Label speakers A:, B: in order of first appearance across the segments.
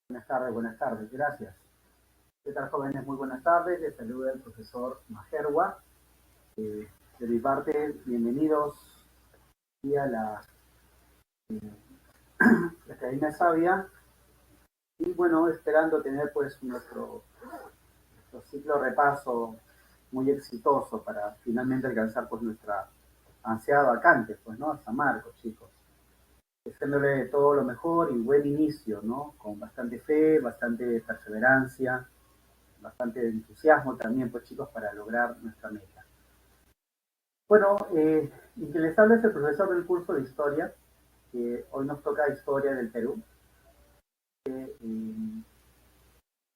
A: Buenas tardes, gracias. ¿Qué tal, jóvenes? Muy buenas tardes. Les saluda el profesor Majerwa. Eh, de mi parte, bienvenidos aquí a la Academia Sabia. Y bueno, esperando tener pues nuestro ciclo de repaso muy exitoso para finalmente alcanzar pues nuestra ansiada vacante, pues, ¿no? A San Marcos, chicos. Deseándole todo lo mejor y buen inicio, ¿no? Con bastante fe, bastante perseverancia, bastante entusiasmo también, pues chicos, para lograr nuestra meta. Bueno, y que les habla es el profesor del curso de historia, que hoy nos toca historia del Perú.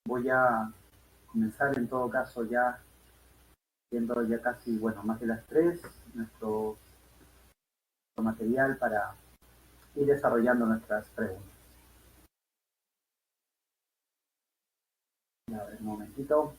A: Voy a comenzar en todo caso ya, siendo ya casi, bueno, más de las 3, nuestro material para ir desarrollando nuestras preguntas. A ver, un momentito.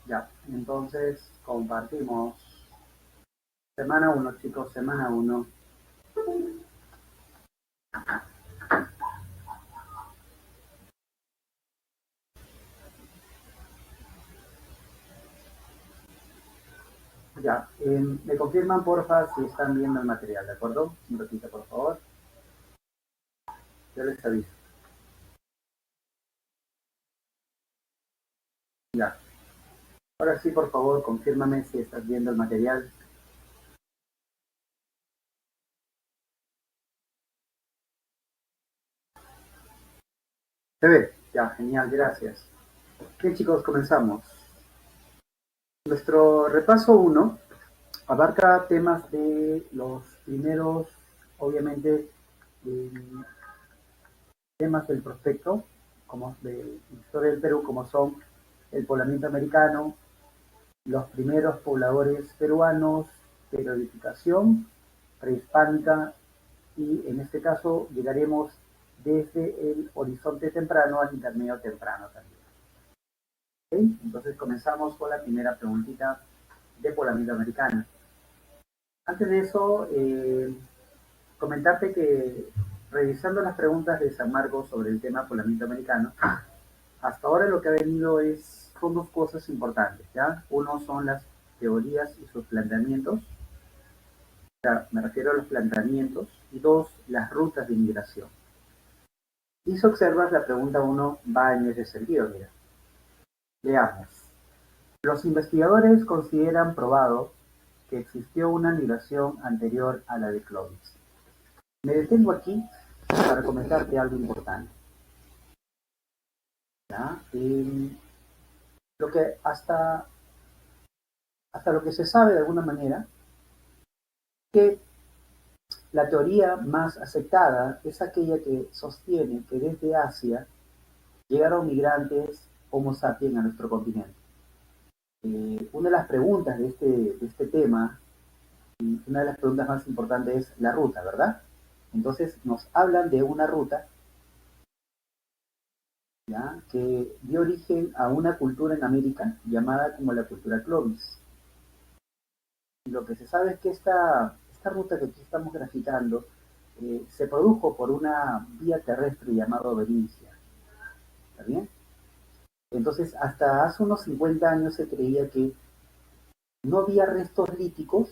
A: Ya, entonces compartimos. Semana 1, chicos, semana 1. Ya, me confirman porfa si están viendo el material, ¿de acuerdo? Un ratito, por favor. Yo les aviso. Ya. Ahora sí, por favor, confírmame si estás viendo el material. Se ve. Ya, genial, gracias. Bien, chicos, comenzamos. Nuestro repaso 1 abarca temas de los primeros, obviamente, eh, temas del prospecto, como de historia del Perú, como son el poblamiento americano, los primeros pobladores peruanos, periodificación prehispánica y en este caso llegaremos desde el horizonte temprano al intermedio temprano también. ¿Okay? Entonces comenzamos con la primera preguntita de poblamiento americano. Antes de eso, comentarte que revisando las preguntas de San Marcos sobre el tema poblamiento americano, hasta ahora lo que ha venido son dos cosas importantes, ¿ya? Uno son las teorías y sus planteamientos, o sea, me refiero a los planteamientos, y dos, las rutas de inmigración. Y si observas, la pregunta 1 va en ese sentido, mira. Leamos. Los investigadores consideran probado que existió una migración anterior a la de Clovis. Me detengo aquí para comentarte algo importante. ¿Ya? Lo que hasta lo que se sabe de alguna manera, que la teoría más aceptada es aquella que sostiene que desde Asia llegaron migrantes Homo sapiens a nuestro continente. Una de las preguntas de este tema, y una de las preguntas más importantes es la ruta, ¿verdad? Entonces nos hablan de una ruta, ¿ya? Que dio origen a una cultura en América llamada como la cultura Clovis. Y lo que se sabe es que esta ruta que aquí estamos graficando se produjo por una vía terrestre llamada Beringia. ¿Está bien? Entonces, hasta hace unos 50 años se creía que no había restos líticos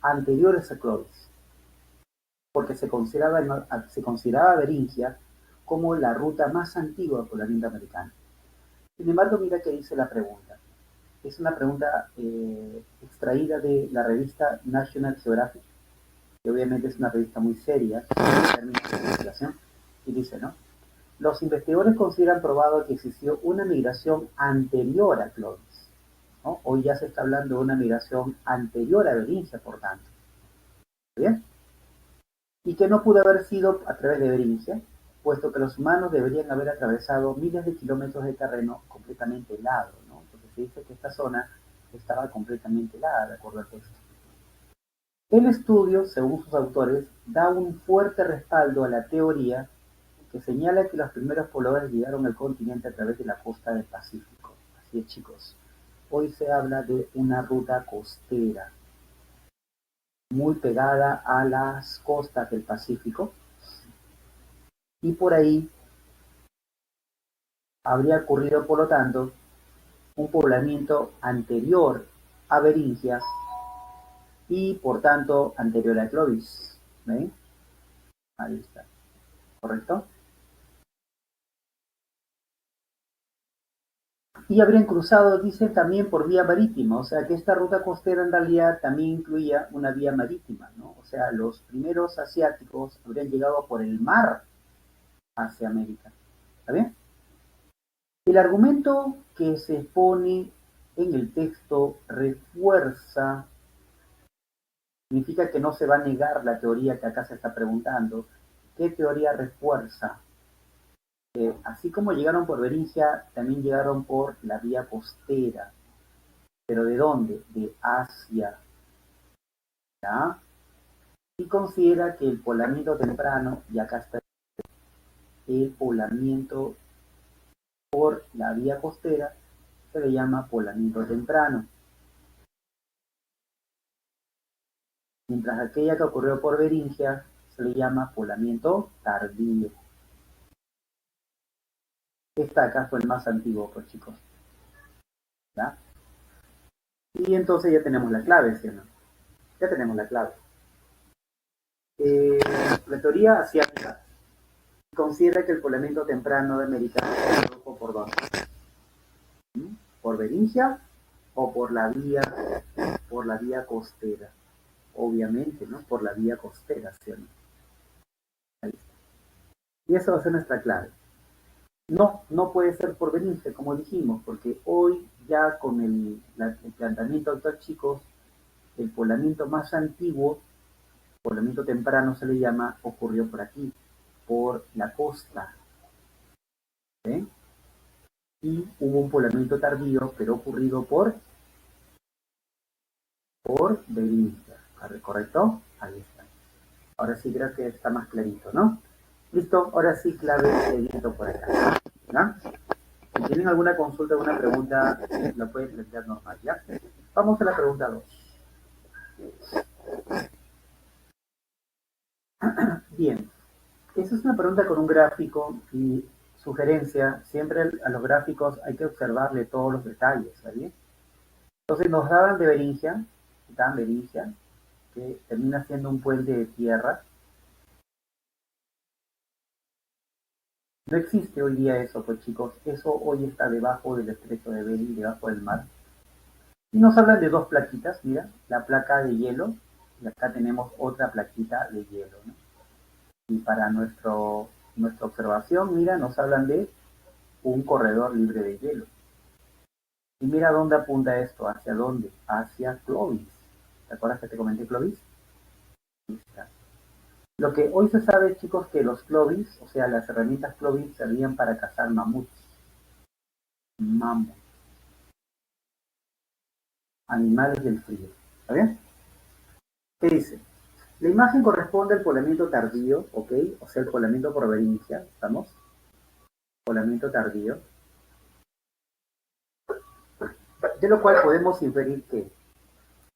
A: anteriores a Clovis, porque se consideraba Beringia como la ruta más antigua por la línea americana. Sin embargo, mira qué dice la pregunta. Es una pregunta extraída de la revista National Geographic, que obviamente es una revista muy seria en términos de investigación, y dice, ¿no? Los investigadores consideran probado que existió una migración anterior a Clovis, ¿no? Hoy ya se está hablando de una migración anterior a Beringia, por tanto. ¿Bien? Y que no pudo haber sido a través de Beringia, puesto que los humanos deberían haber atravesado miles de kilómetros de terreno completamente helado, ¿no? Porque se dice que esta zona estaba completamente helada, de acuerdo al texto. El estudio, según sus autores, da un fuerte respaldo a la teoría que señala que los primeros pobladores llegaron al continente a través de la costa del Pacífico. Así es, chicos. Hoy se habla de una ruta costera muy pegada a las costas del Pacífico y por ahí habría ocurrido, por lo tanto, un poblamiento anterior a Beringia y, por tanto, anterior a Clovis. ¿Ven? Ahí está. ¿Correcto? Y habrían cruzado, dicen, también por vía marítima, o sea que esta ruta costera en realidad también incluía una vía marítima, ¿no? O sea, los primeros asiáticos habrían llegado por el mar hacia América. ¿Está bien? El argumento que se expone en el texto refuerza, significa que no se va a negar la teoría que acá se está preguntando. ¿Qué teoría refuerza? Así como llegaron por Beringia, también llegaron por la vía costera. ¿Pero de dónde? De Asia. ¿Ya? Y considera que el poblamiento temprano, y acá está el poblamiento por la vía costera, se le llama poblamiento temprano. Mientras aquella que ocurrió por Beringia se le llama poblamiento tardío. Esta acá fue el más antiguo, pues chicos. ¿Ya? Y entonces ya tenemos la clave, ¿sí o no? Ya tenemos la clave. La teoría asiática considera que el poblamiento temprano de América se produjo por dónde? ¿Por Beringia o por la vía costera? Obviamente, ¿no? Por la vía costera, ¿sí o no? Ahí está. Y esa va a ser nuestra clave. No, no puede ser por Beringia, como dijimos, porque hoy ya con el planteamiento actual, chicos, el poblamiento más antiguo, poblamiento temprano se le llama, ocurrió por aquí, por la costa. ¿Eh? Y hubo un poblamiento tardío, pero ocurrido por Beringia. ¿Correcto? Ahí está. Ahora sí creo que está más clarito, ¿no? Listo, ahora sí clave seguimiento por acá. ¿Ya? Si tienen alguna consulta, alguna pregunta, la pueden plantear normal, ¿ya? Vamos a la pregunta 2. Bien, esa es una pregunta con un gráfico y sugerencia, siempre a los gráficos hay que observarle todos los detalles, ¿vale? Entonces nos daban de Beringia, que termina siendo un puente de tierra. No existe hoy día eso, pues chicos, eso hoy está debajo del estrecho de Bering, debajo del mar. Y nos hablan de dos plaquitas, mira, la placa de hielo, y acá tenemos otra plaquita de hielo, ¿no? Y para nuestra observación, mira, nos hablan de un corredor libre de hielo. Y mira dónde apunta esto, hacia dónde, hacia Clovis. ¿Te acuerdas que te comenté Clovis? Ahí está. Lo que hoy se sabe, chicos, que los Clovis, o sea, las herramientas Clovis servían para cazar mamuts, mamuts, animales del frío. ¿Está bien? ¿Qué dice? La imagen corresponde al poblamiento tardío, ¿ok? O sea, el poblamiento por Beringia, ¿estamos? Poblamiento tardío. De lo cual podemos inferir que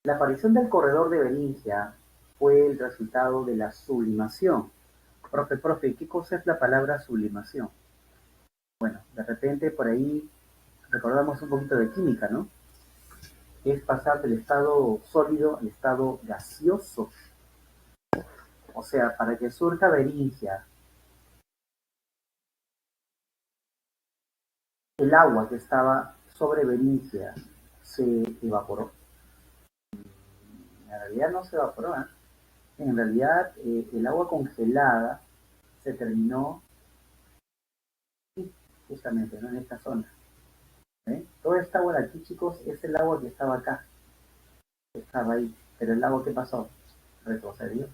A: la aparición del corredor de Beringia fue el resultado de la sublimación. Profe, ¿qué cosa es la palabra sublimación? Bueno, de repente por ahí recordamos un poquito de química, ¿no? Es pasar del estado sólido al estado gaseoso. O sea, para que surja Beringia, el agua que estaba sobre Beringia se evaporó. En realidad no se evaporó, ¿eh? En realidad el agua congelada se terminó justamente, ¿no? En esta zona. ¿Eh? Toda esta agua de aquí, chicos, es el agua que estaba acá, que estaba ahí. Pero el agua, ¿qué pasó? Retrocedió.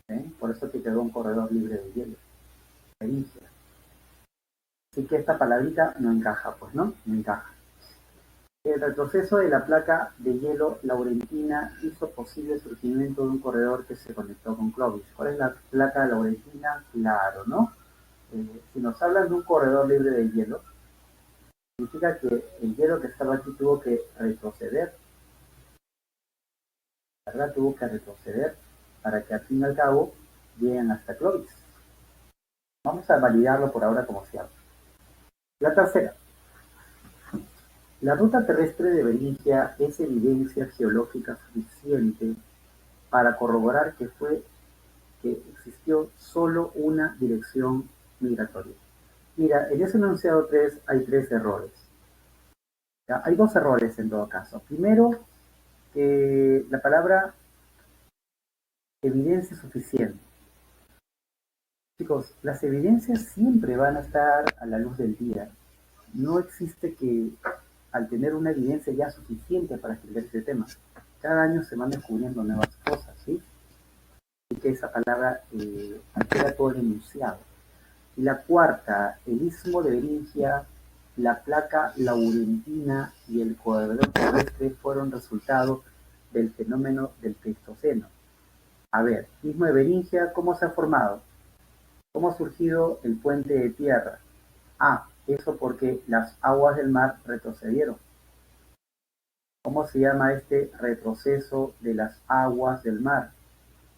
A: ¿Eh? Por eso que quedó un corredor libre de hielo. Beringia. Así que esta palabrita no encaja, pues, ¿no? No encaja. El retroceso de la placa de hielo laurentina hizo posible el surgimiento de un corredor que se conectó con Clovis. ¿Cuál es la placa laurentina? Claro, ¿no? Si nos hablan de un corredor libre de hielo, significa que el hielo que estaba aquí tuvo que retroceder, ¿verdad? Tuvo que retroceder para que al fin y al cabo lleguen hasta Clovis. Vamos a validarlo por ahora como cierto. La tercera. La ruta terrestre de Beringia es evidencia geológica suficiente para corroborar que existió solo una dirección migratoria. Mira, en ese enunciado 3 hay 3 errores. ¿Ya? Hay 2 errores en todo caso. Primero, que la palabra evidencia suficiente. Chicos, las evidencias siempre van a estar a la luz del día. No existe que al tener una evidencia ya suficiente para escribir este tema. Cada año se van descubriendo nuevas cosas, ¿sí? Y que esa palabra altera todo el enunciado. Y la cuarta, el istmo de Beringia, la placa laurentina y el corredor terrestre fueron resultado del fenómeno del Pleistoceno. A ver, istmo de Beringia, ¿cómo se ha formado? ¿Cómo ha surgido el puente de tierra? Ah, eso porque las aguas del mar retrocedieron. ¿Cómo se llama este retroceso de las aguas del mar?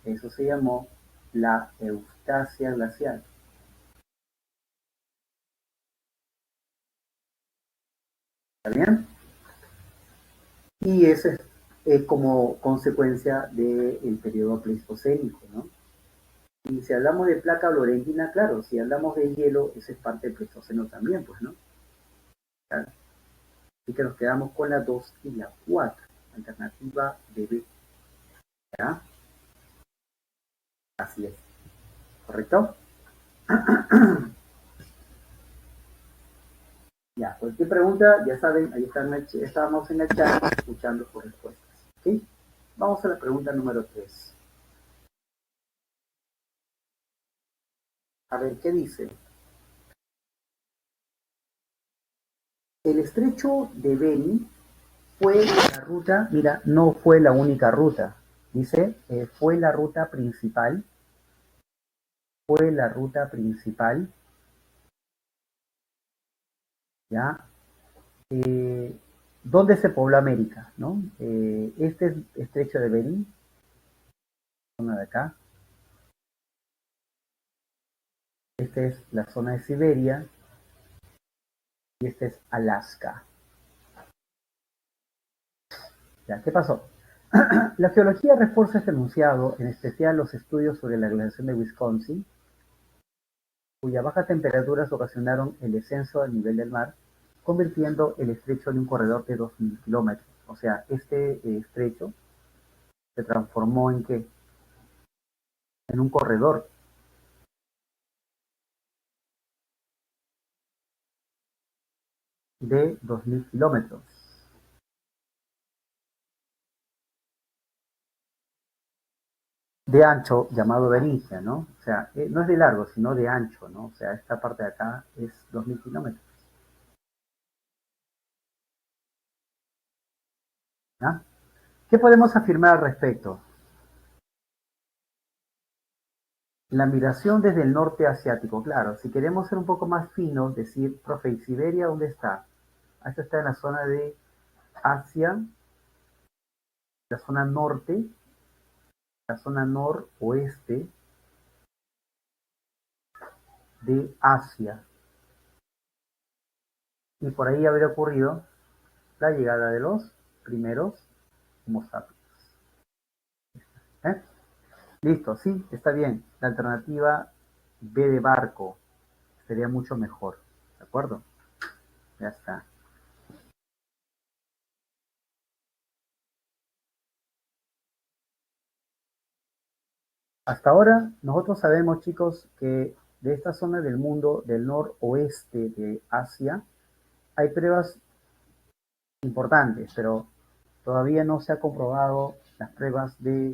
A: Eso se llamó la eustasia glacial. ¿Está bien? Y ese es como consecuencia del periodo pleistocénico, ¿no? Y si hablamos de placa laurentina, claro, si hablamos de hielo, ese es parte del pleistoceno también, pues, ¿no? Claro. Así que nos quedamos con la 2 y la 4, alternativa de B. ¿Ya? Así es. ¿Correcto? Ya, cualquier pregunta, ya saben, ahí estábamos en el chat escuchando sus respuestas. ¿Ok? Vamos a la pregunta número 3. A ver, ¿qué dice? El estrecho de Bering fue la ruta, mira, no fue la única ruta. Dice, fue la ruta principal, ¿ya? ¿Dónde se pobló América, no? Este es estrecho de Bering, zona de acá. Esta es la zona de Siberia y este es Alaska. ¿Ya? ¿Qué pasó? La geología refuerza este enunciado, en especial los estudios sobre la glaciación de Wisconsin, cuyas bajas temperaturas ocasionaron el descenso del nivel del mar, convirtiendo el estrecho en un corredor de 2.000 kilómetros. O sea, este estrecho se transformó en ¿qué? En un corredor de 2.000 kilómetros de ancho, llamado Beringia, ¿no? O sea, no es de largo, sino de ancho, ¿no? O sea, esta parte de acá es 2.000 kilómetros. ¿Ya? ¿Qué podemos afirmar al respecto? La migración desde el norte asiático, claro, si queremos ser un poco más finos, decir, profe, ¿y Siberia dónde está? Esto está en la zona de Asia, la zona norte, la zona noroeste de Asia. Y por ahí habría ocurrido la llegada de los primeros Homo sapiens. ¿Eh? Listo, sí, está bien. La alternativa B de barco sería mucho mejor. ¿De acuerdo? Ya está. Hasta ahora, nosotros sabemos, chicos, que de esta zona del mundo, del noroeste de Asia, hay pruebas importantes, pero todavía no se ha comprobado las pruebas de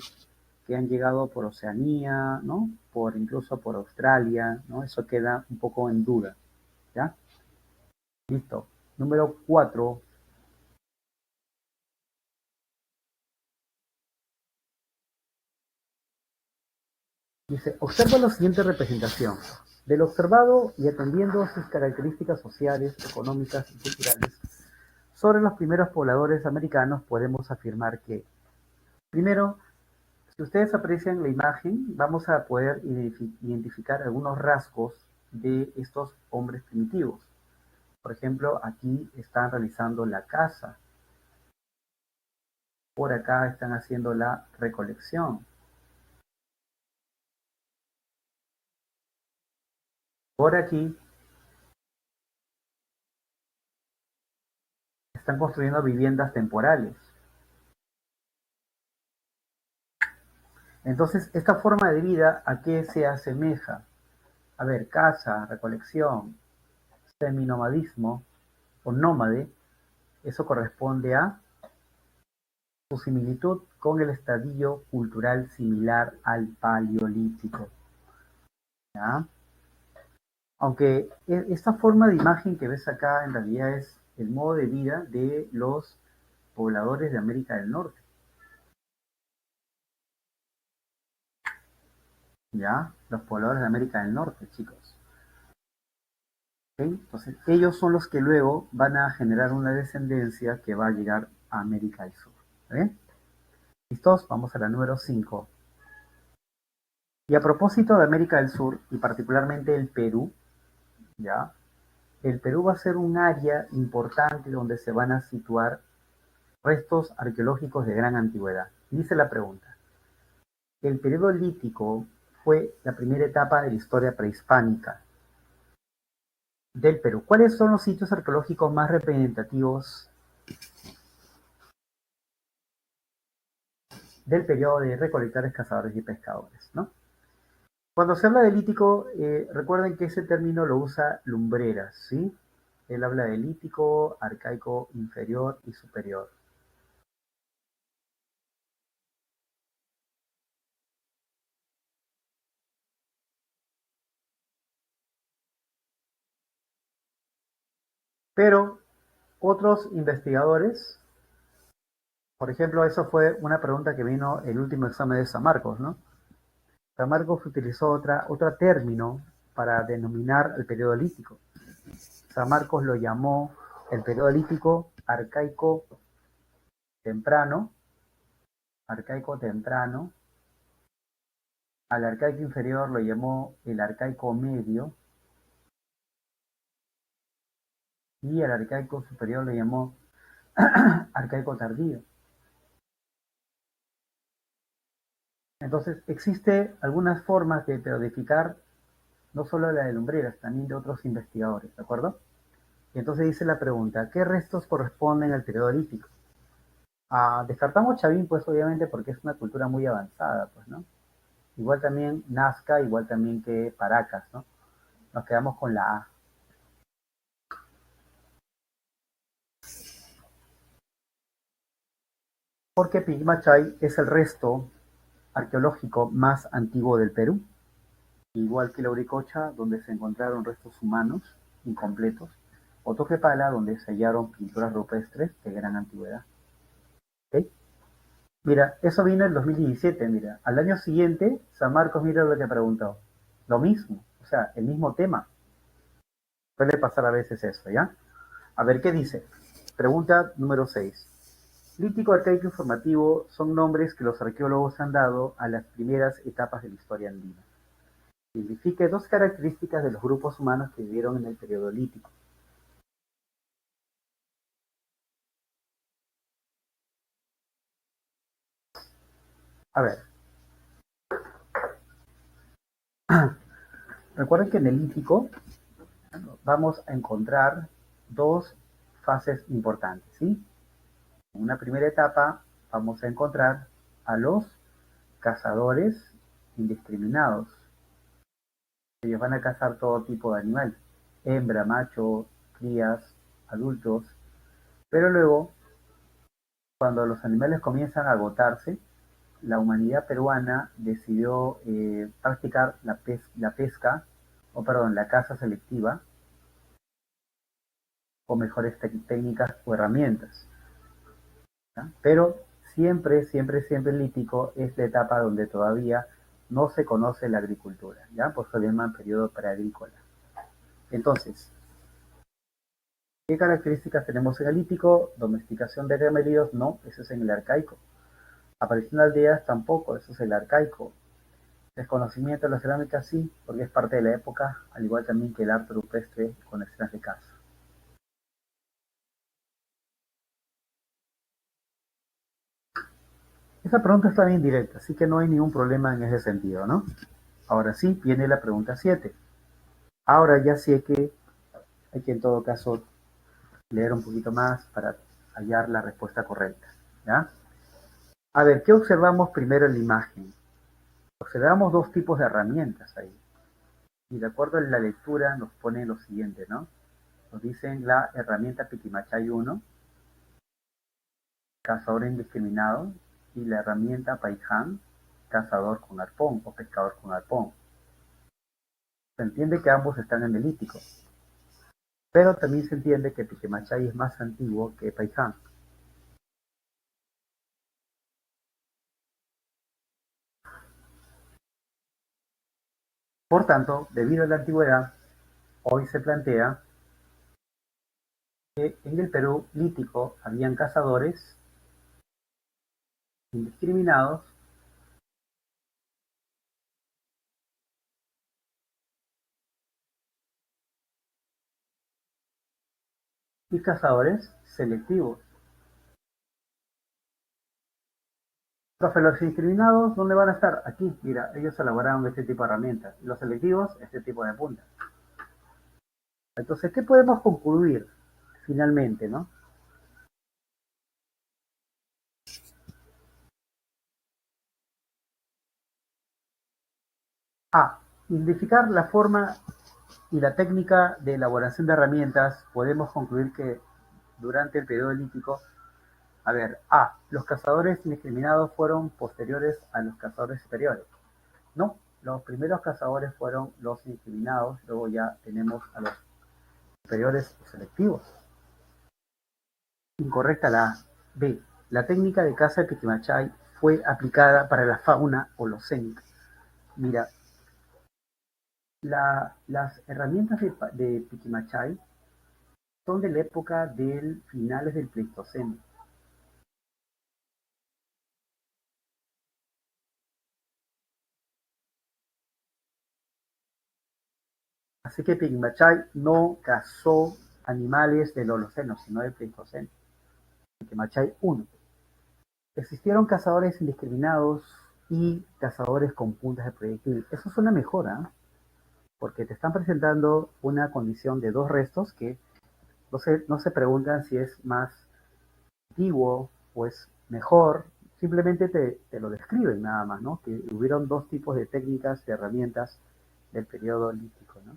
A: que han llegado por Oceanía, ¿no? Incluso por Australia, ¿no? Eso queda un poco en duda, ¿ya? Listo. Número 4. Dice, observa la siguiente representación. Del observado y atendiendo sus características sociales, económicas y culturales, sobre los primeros pobladores americanos podemos afirmar que, primero, si ustedes aprecian la imagen, vamos a poder identificar algunos rasgos de estos hombres primitivos. Por ejemplo, aquí están realizando la caza. Por acá están haciendo la recolección. Por aquí están construyendo viviendas temporales. Entonces, esta forma de vida, ¿a qué se asemeja? A ver, caza, recolección, seminomadismo o nómade, eso corresponde a su similitud con el estadio cultural similar al paleolítico, ¿ya? Aunque esta forma de imagen que ves acá en realidad es el modo de vida de los pobladores de América del Norte, ¿ya? Los pobladores de América del Norte, chicos. ¿Ok? Entonces, ellos son los que luego van a generar una descendencia que va a llegar a América del Sur. ¿Está bien? ¿Listos? Vamos a la número 5. Y a propósito de América del Sur, y particularmente el Perú, ¿ya? El Perú va a ser un área importante donde se van a situar restos arqueológicos de gran antigüedad. Dice la pregunta, el periodo lítico fue la primera etapa de la historia prehispánica del Perú. ¿Cuáles son los sitios arqueológicos más representativos del periodo de recolectores, cazadores y pescadores, ¿no? Cuando se habla de lítico, recuerden que ese término lo usa Lumbreras, ¿sí? Él habla de lítico, arcaico, inferior y superior. Pero otros investigadores, por ejemplo, eso fue una pregunta que vino el último examen de San Marcos, ¿no? San Marcos utilizó otro término para denominar el periodo lítico. San Marcos lo llamó el periodo lítico temprano, arcaico temprano, al arcaico inferior lo llamó el arcaico medio y al arcaico superior lo llamó arcaico tardío. Entonces, existe algunas formas de periodificar, no solo la de Lumbreras, también de otros investigadores, ¿de acuerdo? Y entonces dice la pregunta, ¿qué restos corresponden al periodo lítico? Descartamos Chavín, pues obviamente porque es una cultura muy avanzada, pues, ¿no? Igual también Nazca, igual también que Paracas, ¿no? Nos quedamos con la A. Porque Pilmachay es el resto arqueológico más antiguo del Perú, igual que la Uricocha, donde se encontraron restos humanos incompletos, o Toquepala, donde se hallaron pinturas rupestres de gran antigüedad. ¿Okay? Mira, eso vino en el 2017, mira. Al año siguiente, San Marcos, mira lo que preguntó. Lo mismo, o sea, el mismo tema. Suele pasar a veces eso, ¿ya? A ver, ¿qué dice? Pregunta número 6. Lítico, arcaico, informativo son nombres que los arqueólogos han dado a las primeras etapas de la historia andina. Identifique dos características de los grupos humanos que vivieron en el periodo lítico. A ver, recuerden que en el lítico vamos a encontrar dos fases importantes, ¿sí? En una primera etapa vamos a encontrar a los cazadores indiscriminados. Ellos van a cazar todo tipo de animal, hembra, macho, crías, adultos, pero luego, cuando los animales comienzan a agotarse, la humanidad peruana decidió practicar la pesca, o perdón, la caza selectiva, o mejores técnicas o herramientas. ¿Ya? Pero siempre, siempre, siempre el lítico es la etapa donde todavía no se conoce la agricultura, ¿ya? Por eso le llaman periodo preagrícola. Entonces, ¿qué características tenemos en el lítico? Domesticación de remedios, no, eso es en el arcaico. Aparición de aldeas, tampoco, eso es el arcaico. Desconocimiento de la cerámica, sí, porque es parte de la época, al igual también que el arte rupestre con escenas de caza. Esa pregunta está bien directa, así que no hay ningún problema en ese sentido, ¿no? Ahora sí, viene la pregunta 7. Ahora ya sé que hay que en todo caso leer un poquito más para hallar la respuesta correcta, ¿ya? A ver, ¿qué observamos primero en la imagen? Observamos dos tipos de herramientas ahí. Y de acuerdo a la lectura nos pone lo siguiente, ¿no? Nos dicen la herramienta Piquimachay 1, cazador indiscriminado, y la herramienta Paiján, cazador con arpón o pescador con arpón. Se entiende que ambos están en el lítico, pero también se entiende que Piquimachay es más antiguo que Paiján. Por tanto, debido a la antigüedad, hoy se plantea que en el Perú lítico habían cazadores indiscriminados y cazadores selectivos. Profe, los indiscriminados, ¿dónde van a estar? Aquí, mira, ellos elaboraron este tipo de herramientas. Y los selectivos, este tipo de puntas. Entonces, ¿qué podemos concluir finalmente, no? A. Identificar la forma y la técnica de elaboración de herramientas. Podemos concluir que durante el periodo lítico, a ver, A. Los cazadores indiscriminados fueron posteriores a los cazadores superiores. No, los primeros cazadores fueron los indiscriminados, luego ya tenemos a los superiores selectivos. Incorrecta la A. B. La técnica de caza de Piquimachay fue aplicada para la fauna holocénica. Mira, las herramientas de Piquimachay son de la época del finales del Pleistoceno. Así que Piquimachay no cazó animales del Holoceno, sino del Pleistoceno. Piquimachay 1. Existieron cazadores indiscriminados y cazadores con puntas de proyectil. Eso es una mejora, porque te están presentando una condición de dos restos que no se preguntan si es más antiguo o es mejor, simplemente te lo describen nada más, ¿no? Que hubieron dos tipos de técnicas, de herramientas del periodo lítico, ¿no?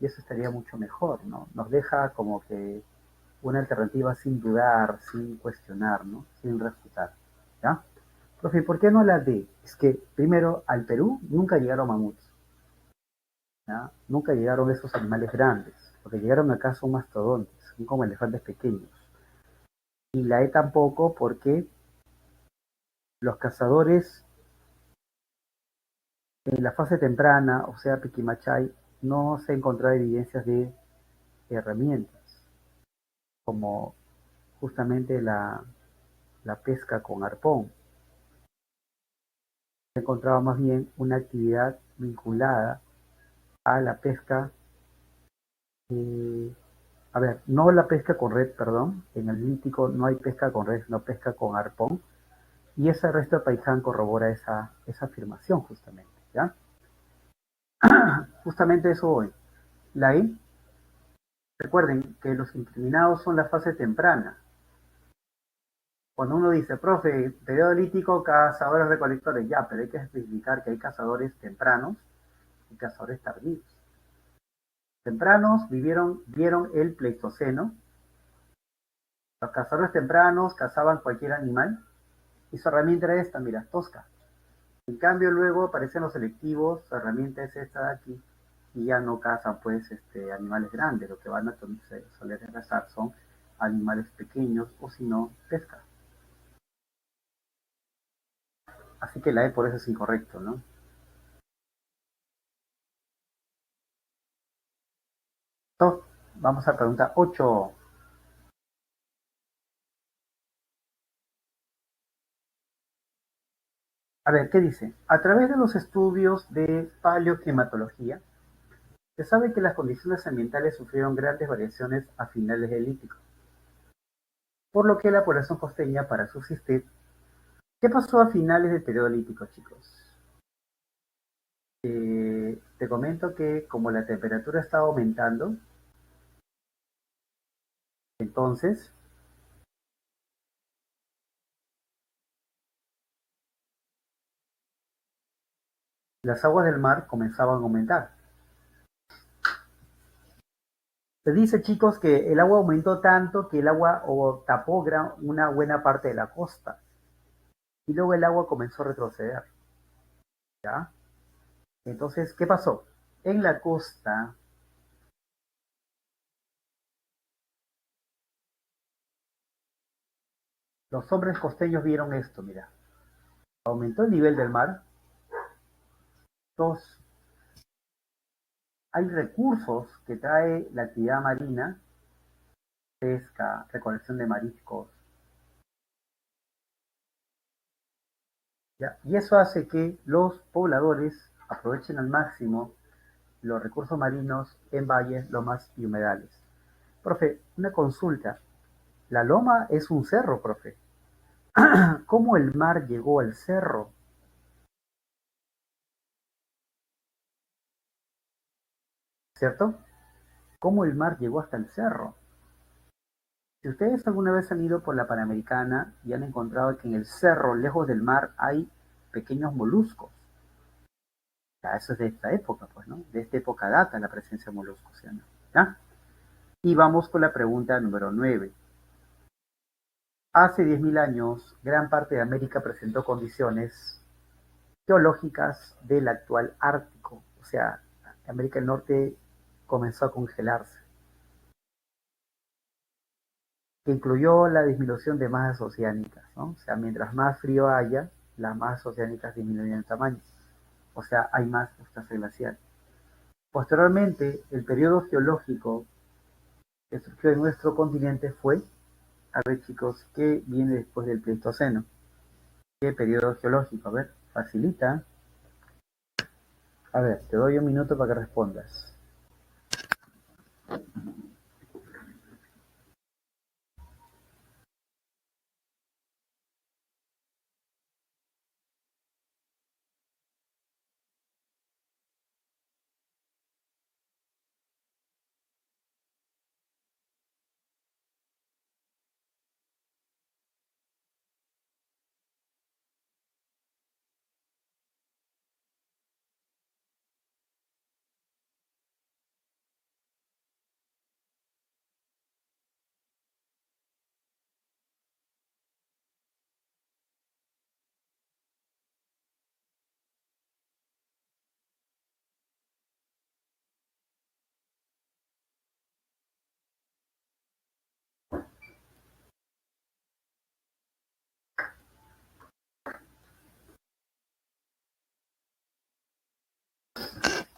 A: Y eso estaría mucho mejor, ¿no? Nos deja como que una alternativa sin dudar, sin cuestionar, ¿no? Sin refutar, ¿ya? Profe, ¿por qué no la D? Es que, primero, al Perú nunca llegaron mamuts, ¿ya? Nunca llegaron esos animales grandes. Lo que llegaron acá son mastodontes, son como elefantes pequeños. Y la E tampoco porque los cazadores en la fase temprana, o sea, Piquimachay, no se encontrado evidencias de herramientas, como justamente la pesca con arpón. Se encontraba más bien una actividad vinculada a la pesca, eh, a ver, no la pesca con red, perdón, en el lítico no hay pesca con red, no pesca con arpón, y ese resto de Paiján corrobora esa afirmación justamente, ¿ya? Justamente eso hoy. La I, recuerden que los incriminados son la fase temprana. Cuando uno dice, profe, periodo lítico, cazadores recolectores, ya, pero hay que especificar que hay cazadores tempranos y cazadores tardíos. Tempranos vieron el Pleistoceno. Los cazadores tempranos cazaban cualquier animal, Y su herramienta era esta, mira, tosca. En cambio, luego aparecen los selectivos, su herramienta es esta de aquí, y ya no cazan pues animales grandes, lo que van a soler cazar son animales pequeños o si no, pesca. Así que la E por eso es incorrecto, ¿no? Entonces, vamos a pregunta 8. A ver, ¿qué dice? A través de los estudios de paleoclimatología, se sabe que las condiciones ambientales sufrieron grandes variaciones a finales del Lítico, por lo que la población costeña, para subsistir, ¿qué pasó a finales del periodo lítico, chicos? Te comento que como la temperatura estaba aumentando, entonces las aguas del mar comenzaban a aumentar. Se dice, chicos, que el agua aumentó tanto que el agua tapó una buena parte de la costa y luego el agua comenzó a retroceder, ¿ya? Entonces, ¿qué pasó? En la costa, los hombres costeños vieron esto, mira, aumentó el nivel del mar, dos, hay recursos que trae la actividad marina, pesca, recolección de mariscos, ¿ya? Y eso hace que los pobladores aprovechen al máximo los recursos marinos en valles, lomas y humedales. Profe, una consulta. La loma es un cerro, profe. ¿Cómo el mar llegó al cerro? ¿Cierto? ¿Cómo el mar llegó hasta el cerro? Si ustedes alguna vez han ido por la Panamericana y han encontrado que en el cerro, lejos del mar, hay pequeños moluscos. Ya, eso es de esta época, pues, ¿no? De esta época data la presencia de moluscos, ¿sí? ¿Ya? Y vamos con la pregunta número 9. Hace 10.000 años, gran parte de América presentó condiciones geológicas del actual Ártico. O sea, América del Norte comenzó a congelarse, que incluyó la disminución de masas oceánicas, ¿no? O sea, mientras más frío haya, las masas oceánicas disminuyen en tamaño. O sea, hay más sustancia glacial. Posteriormente, el periodo geológico que surgió en nuestro continente fue, a ver chicos, ¿qué viene después del Pleistoceno? ¿Qué periodo geológico? A ver, facilita. A ver, te doy un minuto para que respondas.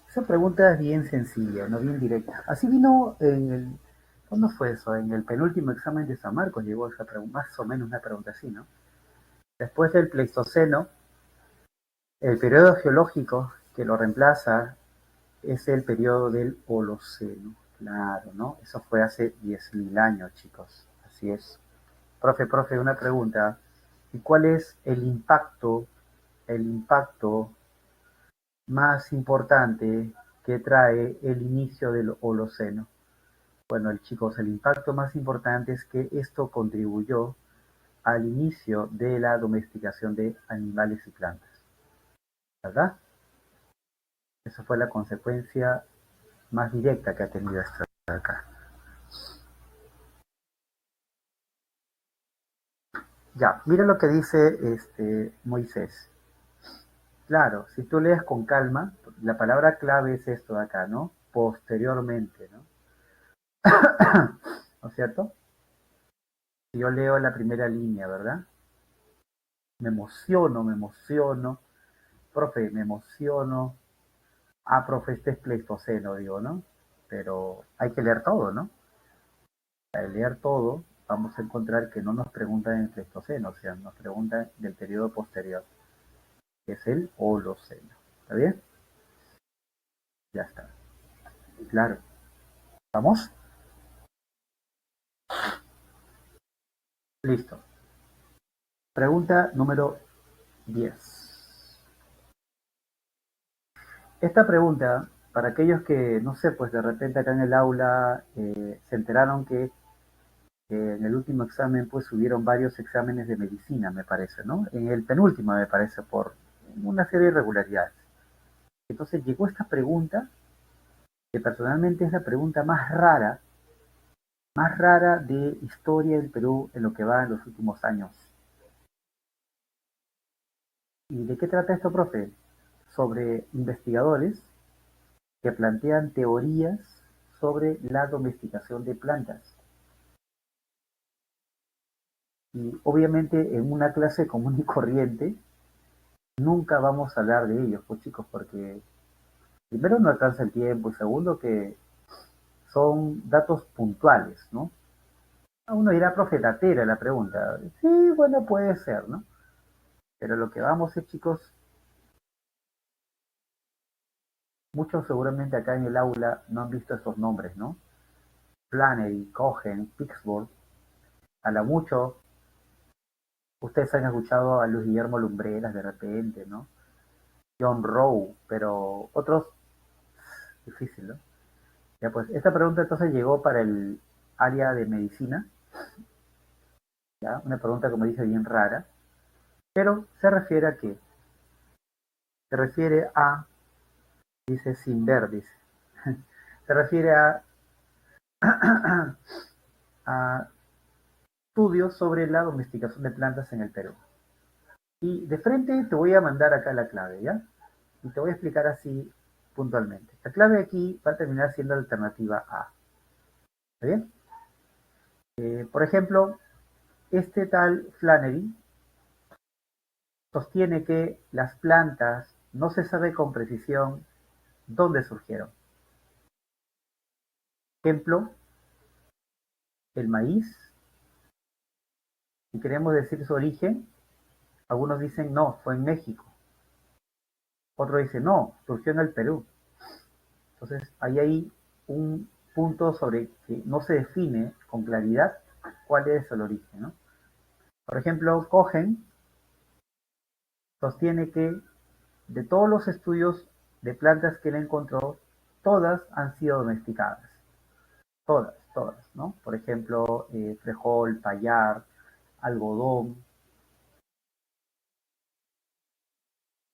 A: Esa pregunta es bien sencilla, no bien directa. Así vino en el... ¿Cuándo fue eso? En el penúltimo examen de San Marcos llegó esa pregunta, más o menos una pregunta así, ¿no? Después del Pleistoceno, el periodo geológico que lo reemplaza es el periodo del Holoceno. Claro, ¿no? Eso fue hace 10.000 años, chicos. Así es. Profe, una pregunta. ¿Y cuál es el impacto más importante que trae el inicio del Holoceno? Bueno, chicos, el impacto más importante es que esto contribuyó al inicio de la domesticación de animales y plantas, ¿verdad? Esa fue la consecuencia más directa que ha tenido esto acá. Ya, mira lo que dice Moisés. Claro, si tú lees con calma, la palabra clave es esto de acá, ¿no? Posteriormente, ¿no? ¿No es cierto? Si yo leo la primera línea, ¿verdad? Me emociono. Profe, me emociono. Ah, profe, este es Pleistoceno, digo, ¿no? Pero hay que leer todo, ¿no? Al leer todo, vamos a encontrar que no nos preguntan en Pleistoceno, o sea, nos preguntan del periodo posterior, que es el Holoceno. ¿Está bien? Ya está. Claro. ¿Vamos? Listo. Pregunta número 10. Esta pregunta, para aquellos que, no sé, pues de repente acá en el aula se enteraron que en el último examen pues hubieron varios exámenes de medicina, me parece, ¿no? En el penúltimo, me parece, por una serie de irregularidades. Entonces llegó esta pregunta, que personalmente es la pregunta más rara de historia del Perú en lo que va en los últimos años. ¿Y de qué trata esto, profe? Sobre investigadores que plantean teorías sobre la domesticación de plantas. Y obviamente en una clase común y corriente nunca vamos a hablar de ellos, pues chicos, porque primero no alcanza el tiempo y segundo que son datos puntuales, ¿no? Uno dirá, profe, datera la pregunta. Sí, bueno, puede ser, ¿no? Pero lo que vamos es, chicos, muchos seguramente acá en el aula no han visto esos nombres, ¿no? Flannery, Cohen, Pittsburgh, a la mucho, ustedes han escuchado a Luis Guillermo Lumbreras de repente, ¿no? John Rowe, pero otros, difícil, ¿no? Ya pues, esta pregunta entonces llegó para el área de medicina, ¿ya? Una pregunta, como dije, bien rara, pero se refiere a qué? Se refiere a, dice sin ver, dice, se refiere a estudios sobre la domesticación de plantas en el Perú. Y de frente te voy a mandar acá la clave, ¿ya? Y te voy a explicar así puntualmente. La clave aquí va a terminar siendo la alternativa A. ¿Está bien? Por ejemplo, este tal Flannery sostiene que las plantas no se sabe con precisión dónde surgieron. Ejemplo, el maíz. Si queremos decir su origen, algunos dicen no, fue en México. Otro dice no, surgió en el Perú. Entonces, hay un punto sobre que no se define con claridad cuál es el origen, ¿no? Por ejemplo, Cohen sostiene que de todos los estudios de plantas que él encontró, todas han sido domesticadas. Todas, ¿no? Por ejemplo, frijol, payar, algodón,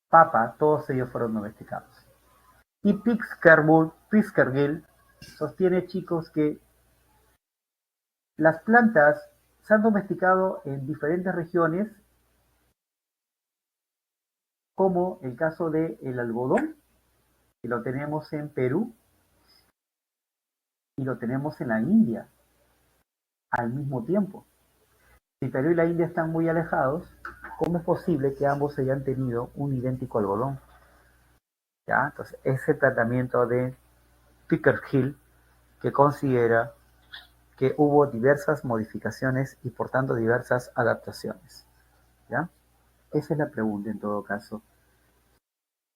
A: papa, todos ellos fueron domesticados. Y Piskergill sostiene, chicos, que las plantas se han domesticado en diferentes regiones, como el caso del algodón, que lo tenemos en Perú y lo tenemos en la India al mismo tiempo. Si Perú y la India están muy alejados, ¿cómo es posible que ambos hayan tenido un idéntico algodón? ¿Ya? Entonces, ese tratamiento de Pickersgill que considera que hubo diversas modificaciones y por tanto diversas adaptaciones. ¿Ya? Esa es la pregunta en todo caso.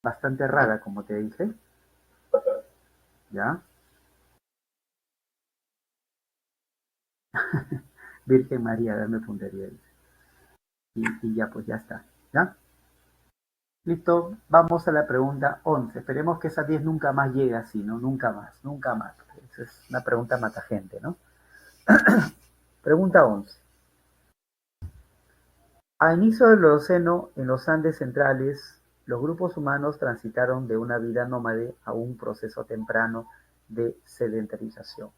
A: Bastante rara, como te dije. ¿Ya? Virgen María, dame puntería. Y ya, pues ya está. ¿Ya? Listo, vamos a la pregunta 11. Esperemos que esa 10 nunca más llegue así, ¿no? Nunca más, nunca más. Esa es una pregunta matagente, ¿no? Pregunta 11. A inicio del Holoceno, en los Andes centrales, los grupos humanos transitaron de una vida nómade a un proceso temprano de sedentarización.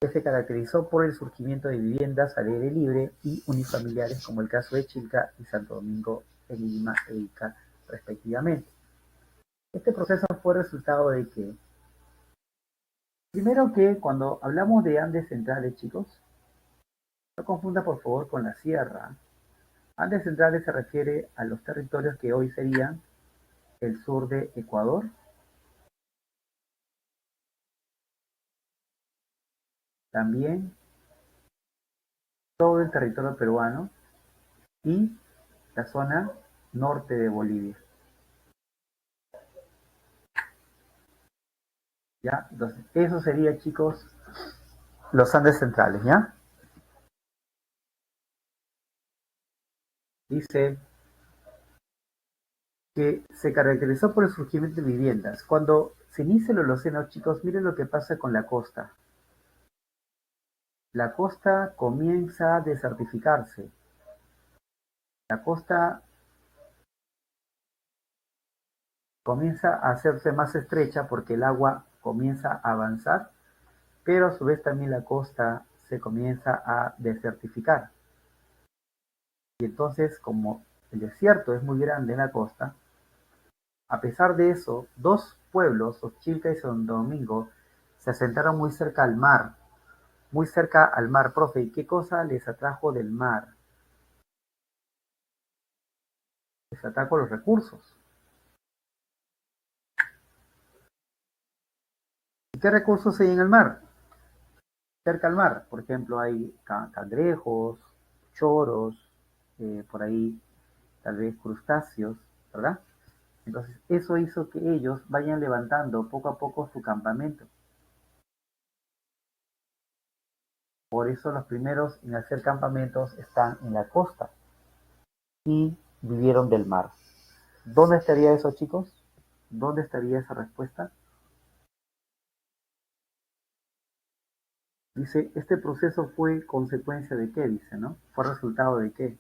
A: que se caracterizó por el surgimiento de viviendas al aire libre y unifamiliares, como el caso de Chilca y Santo Domingo en Lima e Ica, respectivamente. Este proceso fue resultado de que, primero que cuando hablamos de Andes centrales, chicos, no confunda por favor con la sierra. Andes centrales se refiere a los territorios que hoy serían el sur de Ecuador, también todo el territorio peruano y la zona norte de Bolivia. ¿Ya? Entonces, eso sería, chicos, los Andes centrales, ¿ya? Dice que se caracterizó por el surgimiento de viviendas. Cuando se inicia el Holoceno, chicos, miren lo que pasa con la costa. La costa comienza a desertificarse. La costa comienza a hacerse más estrecha porque el agua comienza a avanzar, pero a su vez también la costa se comienza a desertificar. Y entonces, como el desierto es muy grande en la costa, a pesar de eso, dos pueblos, Ochilca y Santo Domingo, se asentaron muy cerca al mar, profe. ¿Y qué cosa les atrajo del mar? Les atrajo los recursos. ¿Y qué recursos hay en el mar? Cerca al mar, por ejemplo, hay cangrejos, choros, por ahí tal vez crustáceos, ¿verdad? Entonces, eso hizo que ellos vayan levantando poco a poco su campamento. Por eso los primeros en hacer campamentos están en la costa y vivieron del mar. ¿Dónde estaría eso, chicos? ¿Dónde estaría esa respuesta? Dice, este proceso fue consecuencia de qué, dice, ¿no? Fue resultado de qué.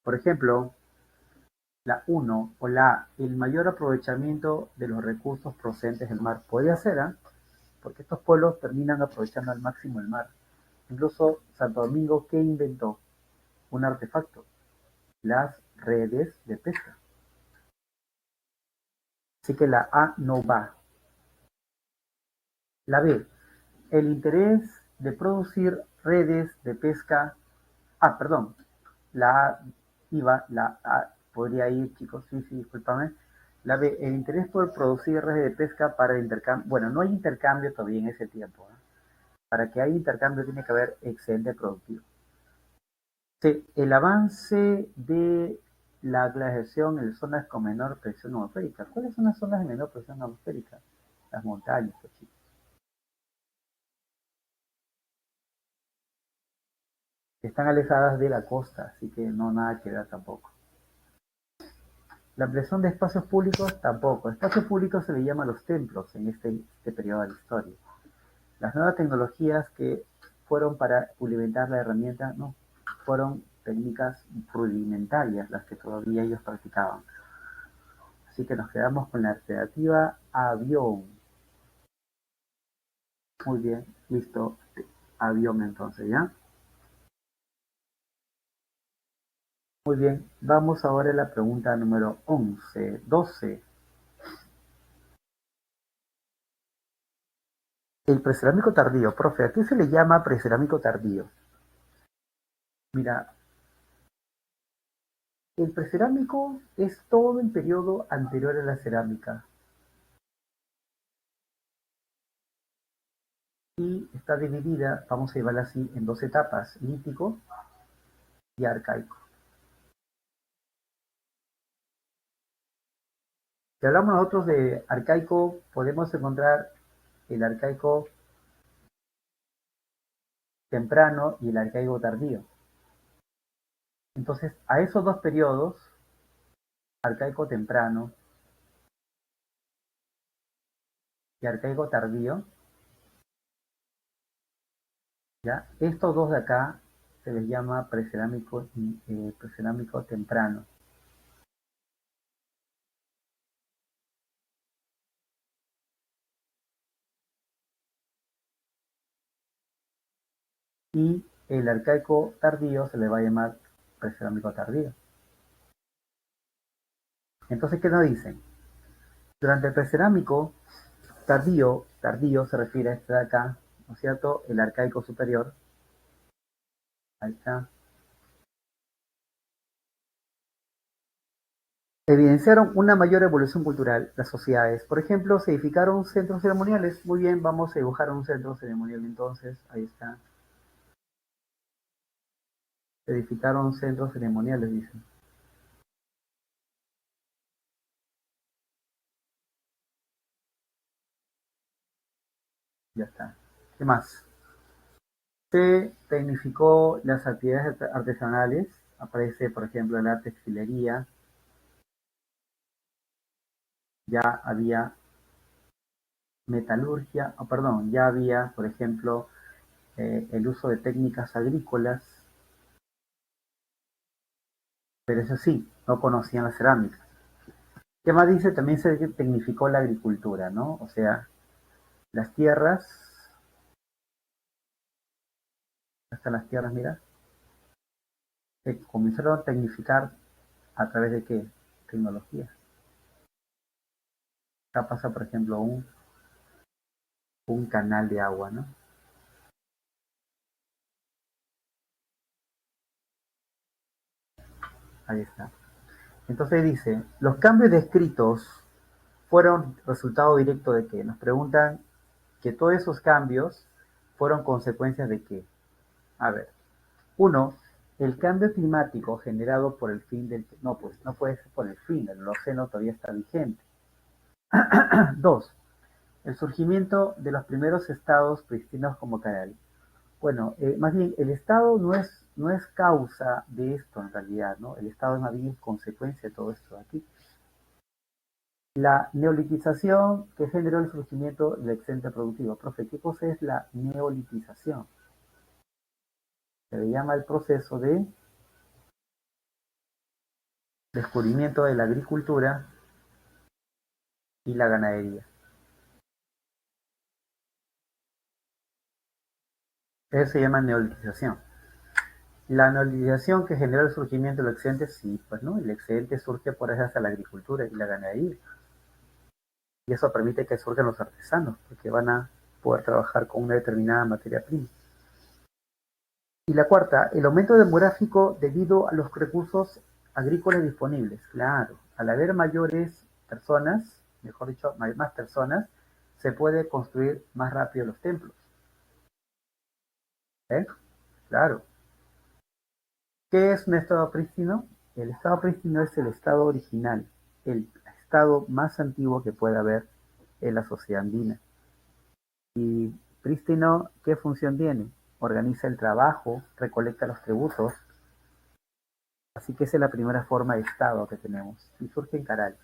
A: Por ejemplo, la uno o la A, el mayor aprovechamiento de los recursos procedentes del mar. Podría ser, ¿ah? Porque estos pueblos terminan aprovechando al máximo el mar. Incluso Santo Domingo, ¿qué inventó? Un artefacto, las redes de pesca. Así que la A no va. La B, el interés de producir redes de pesca. Ah, perdón, la A iba, la A podría ir, chicos, sí, sí, discúlpame. La B, el interés por producir redes de pesca para el intercambio. Bueno, no hay intercambio todavía en ese tiempo, ¿eh? Para que haya intercambio tiene que haber excedente productivo. Sí, el avance de la glaciación en zonas con menor presión atmosférica. ¿Cuáles son las zonas de menor presión atmosférica? Las montañas, pues, chicos. Están alejadas de la costa, así que no nada que ver tampoco. La ampliación de espacios públicos tampoco. Espacios públicos se le llama los templos en este periodo de la historia. Las nuevas tecnologías que fueron para pulimentar la herramienta, no, fueron técnicas rudimentarias las que todavía ellos practicaban. Así que nos quedamos con la alternativa avión. Muy bien, listo. Avión entonces, ¿ya? Muy bien, vamos ahora a la pregunta número 11, 12. El precerámico tardío. Profe, ¿a qué se le llama precerámico tardío? Mira, el precerámico es todo el periodo anterior a la cerámica y está dividida, vamos a llevarla así, en dos etapas, lítico y arcaico. Si hablamos nosotros de arcaico, podemos encontrar el arcaico temprano y el arcaico tardío. Entonces, a esos dos periodos, arcaico temprano y arcaico tardío, ¿ya? Estos dos de acá se les llama precerámico temprano. Y el arcaico tardío se le va a llamar precerámico tardío. Entonces, ¿qué nos dicen? Durante el precerámico tardío se refiere a este de acá, ¿no es cierto? El arcaico superior. Ahí está. Evidenciaron una mayor evolución cultural las sociedades. Por ejemplo, se edificaron centros ceremoniales. Muy bien, vamos a dibujar un centro ceremonial entonces. Ahí está. Se edificaron centros ceremoniales, dicen. Ya está. ¿Qué más? Se tecnificó las actividades artesanales. Aparece, por ejemplo, la textilería. Ya había metalurgia, perdón, ya había, por ejemplo, el uso de técnicas agrícolas, pero eso sí, no conocían la cerámica. ¿Qué más dice? También se tecnificó la agricultura, ¿no? O sea, las tierras, hasta las tierras, mira, se comenzaron a tecnificar a través de qué? Tecnología. Acá pasa, por ejemplo, un canal de agua, ¿no? Ahí está. Entonces dice, los cambios descritos fueron resultado directo de qué? Nos preguntan que todos esos cambios fueron consecuencias de qué. A ver, uno, el cambio climático generado por el fin del... No, pues no puede ser por el fin, el Holoceno todavía está vigente. Dos, el surgimiento de los primeros estados pristinos como canal. Bueno, más bien el estado no es causa de esto en realidad, ¿no? El estado es más bien consecuencia de todo esto de aquí. La neolitización que generó el surgimiento del excedente productivo. Profe, ¿qué cosa es la neolitización? Se le llama el proceso de descubrimiento de la agricultura y la ganadería. Eso se llama neolitización. La neolitización que generó el surgimiento del excedente, sí, pues no, el excedente surge por gracias a la agricultura y la ganadería. Y eso permite que surjan los artesanos, porque van a poder trabajar con una determinada materia prima. Y la cuarta, el aumento demográfico debido a los recursos agrícolas disponibles. Claro, al haber mayores personas, mejor dicho, más personas, se puede construir más rápido los templos. ¿Eh? Claro. ¿Qué es un estado prístino? El estado prístino es el estado original, el estado más antiguo que puede haber en la sociedad andina. Y prístino, ¿qué función tiene? Organiza el trabajo, recolecta los tributos. Así que esa es la primera forma de estado que tenemos. Y surge en Caral,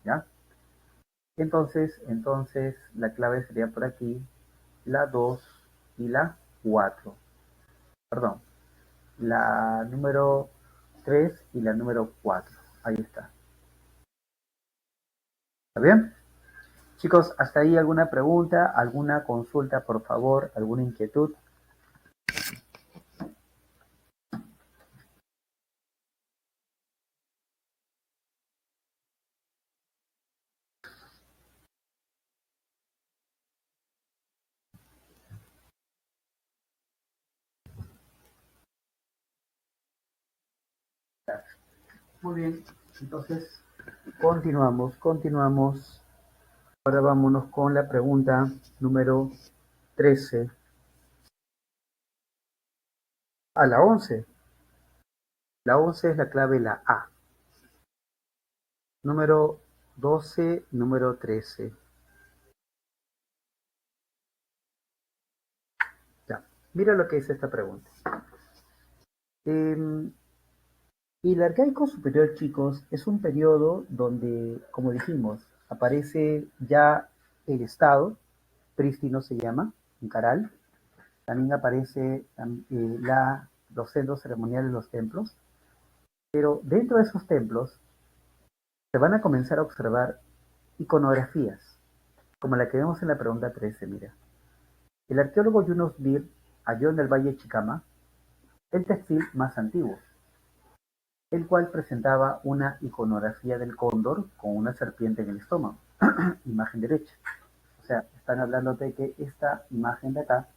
A: ¿ya? Entonces, la clave sería por aquí, la 2 y la 4. Perdón, la número 3 y la número 4. Ahí está. ¿Está bien? Chicos, hasta ahí alguna pregunta, alguna consulta, por favor, alguna inquietud. Muy bien, entonces continuamos. Ahora vámonos con la pregunta número 13 a la 11. La 11 es la clave, la A. Número 12, número 13. Ya, mira lo que dice esta pregunta. Eh, el arcaico superior, chicos, es un periodo donde, como dijimos, aparece ya el Estado, prístino se llama, en Caral. También aparece la los centros ceremoniales, los templos, pero dentro de esos templos se van a comenzar a observar iconografías, como la que vemos en la pregunta 13, mira. El arqueólogo Yunus Bir halló en el Valle de Chicama el textil más antiguo, el cual presentaba una iconografía del cóndor con una serpiente en el estómago, imagen derecha. O sea, están hablando de que esta imagen de acá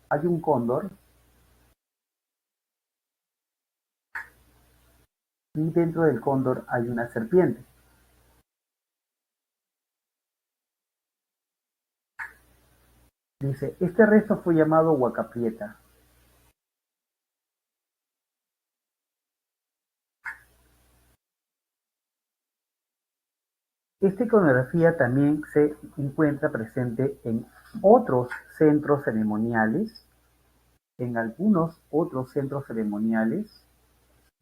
A: hay un cóndor y dentro del cóndor hay una serpiente. Dice, este resto fue llamado Huacaprieta. Esta iconografía también se encuentra presente en otros centros ceremoniales, en algunos otros centros ceremoniales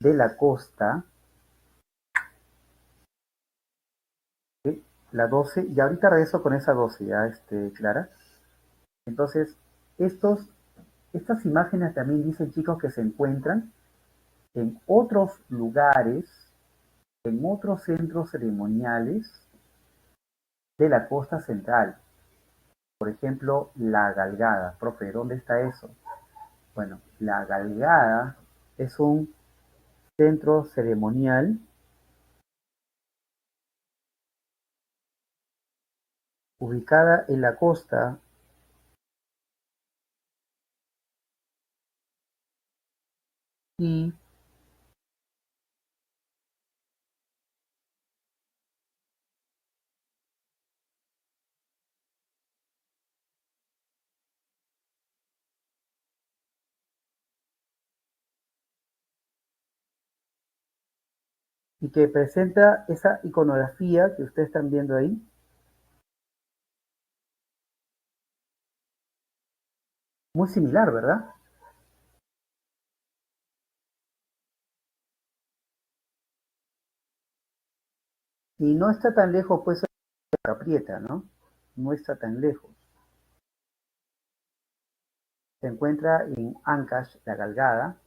A: de la costa, ¿sí? La 12, y ahorita regreso con esa 12, ya, Clara. Entonces, estas imágenes también dicen, chicos, que se encuentran en otros lugares, en otros centros ceremoniales de la costa central. Por ejemplo, La Galgada. Profe, ¿dónde está eso? Bueno, La Galgada es un centro ceremonial ubicada en la costa y que presenta esa iconografía que ustedes están viendo ahí. Muy similar, ¿verdad? Y no está tan lejos, pues, de Caprieta, ¿no? No está tan lejos. Se encuentra en Ancash, La Galgada.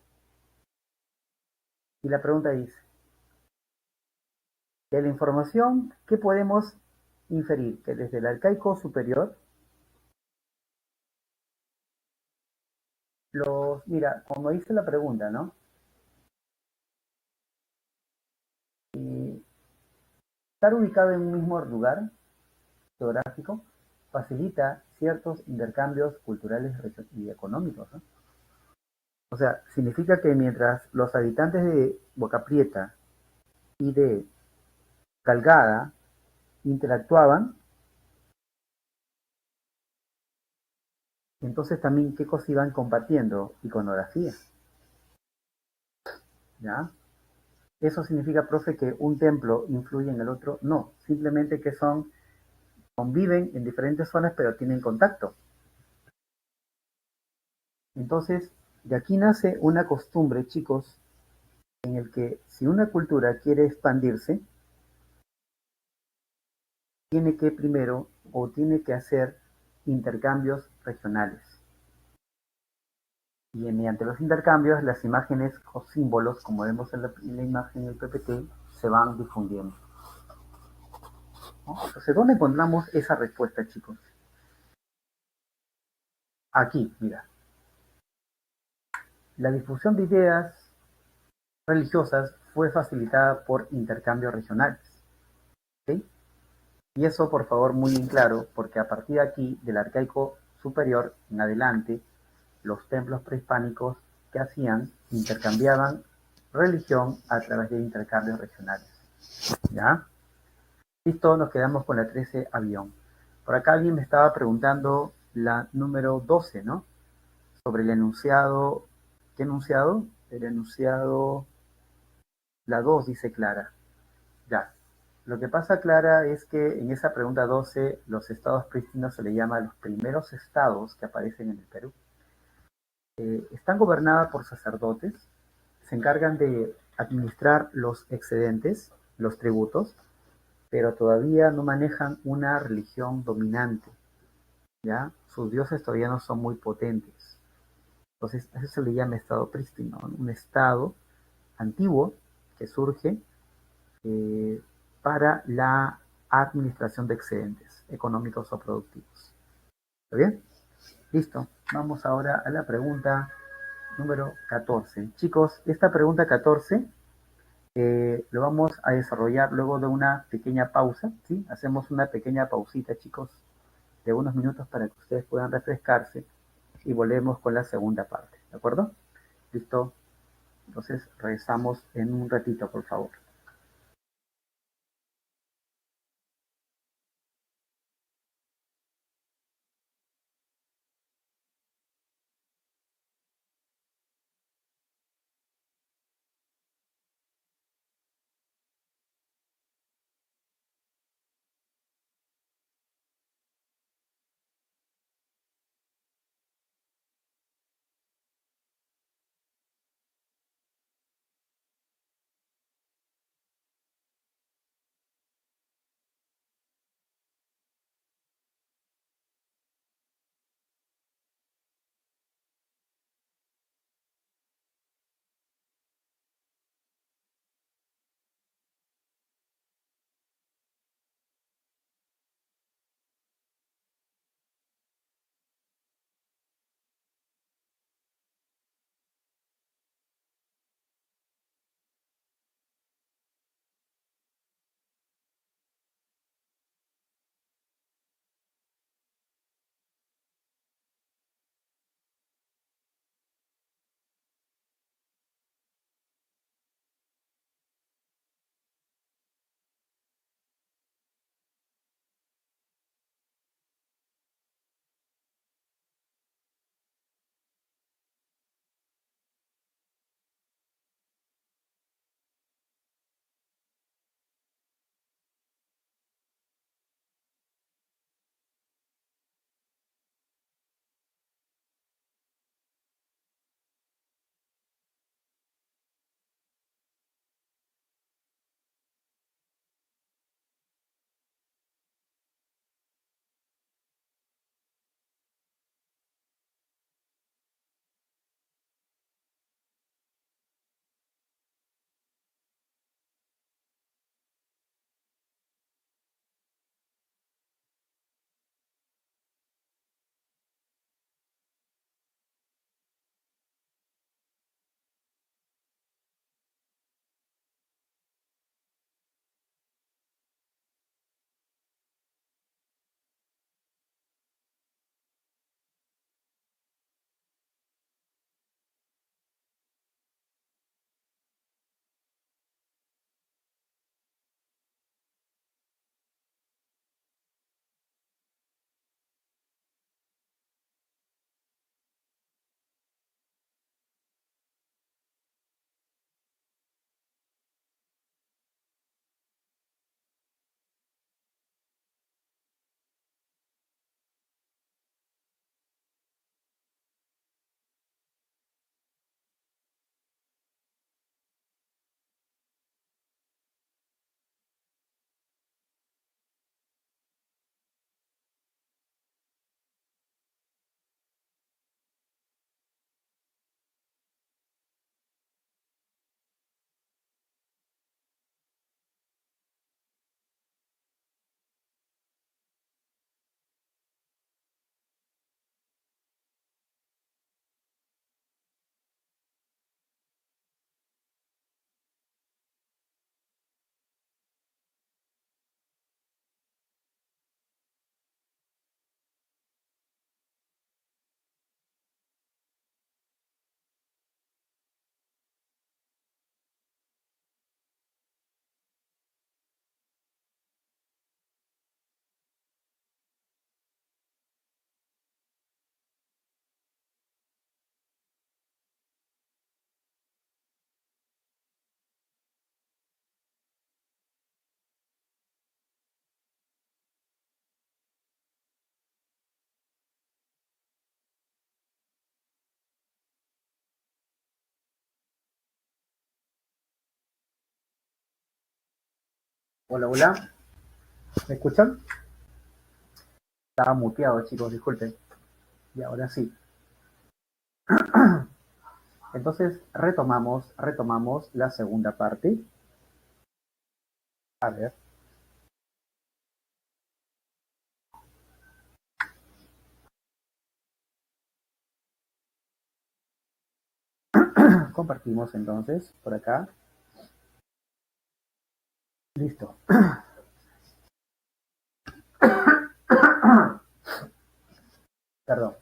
A: Y la pregunta dice, de la información, ¿qué podemos inferir? Que desde el arcaico superior, mira, como dice la pregunta, ¿no? Estar ubicado en un mismo lugar geográfico facilita ciertos intercambios culturales y económicos, ¿no? O sea, significa que mientras los habitantes de Boca Prieta y de Calgada interactuaban, entonces también qué cosas iban compartiendo, iconografía, ¿ya? ¿Eso significa, profe, que un templo influye en el otro? No, simplemente que conviven en diferentes zonas, pero tienen contacto. Entonces, de aquí nace una costumbre, chicos, en el que si una cultura quiere expandirse, tiene que primero o tiene que hacer intercambios regionales. Y mediante los intercambios, las imágenes o símbolos, como vemos en la imagen del PPT, se van difundiendo, ¿no? Entonces, ¿dónde encontramos esa respuesta, chicos? Aquí, mira. La difusión de ideas religiosas fue facilitada por intercambios regionales, ¿sí? Y eso, por favor, muy bien claro, porque a partir de aquí, del arcaico superior en adelante, los templos prehispánicos que hacían, intercambiaban religión a través de intercambios regionales. ¿Ya? Listo, nos quedamos con la 13 avión. Por acá alguien me estaba preguntando la número 12, ¿no? Sobre el enunciado. ¿Qué enunciado? El enunciado, la 2, dice Clara. Ya. Lo que pasa, Clara, es que en esa pregunta 12, los estados prístinos se le llama a los primeros estados que aparecen en el Perú. Están gobernadas por sacerdotes, se encargan de administrar los excedentes, los tributos, pero todavía no manejan una religión dominante, ¿ya? Sus dioses todavía no son muy potentes. Entonces, eso se le llama estado prístino, ¿no? Un estado antiguo que surge eh, para la administración de excedentes económicos o productivos. ¿Está bien? Listo. Vamos ahora a la pregunta número 14. Chicos, esta pregunta 14 lo vamos a desarrollar luego de una pequeña pausa, ¿sí? Hacemos una pequeña pausita, chicos, de unos minutos para que ustedes puedan refrescarse y volvemos con la segunda parte, ¿de acuerdo? Listo. Entonces, regresamos en un ratito, por favor. Hola, hola. ¿Me escuchan? Estaba muteado, chicos, disculpen. Y ahora sí. Entonces, retomamos la segunda parte. A ver. Compartimos entonces por acá. Listo. Perdón.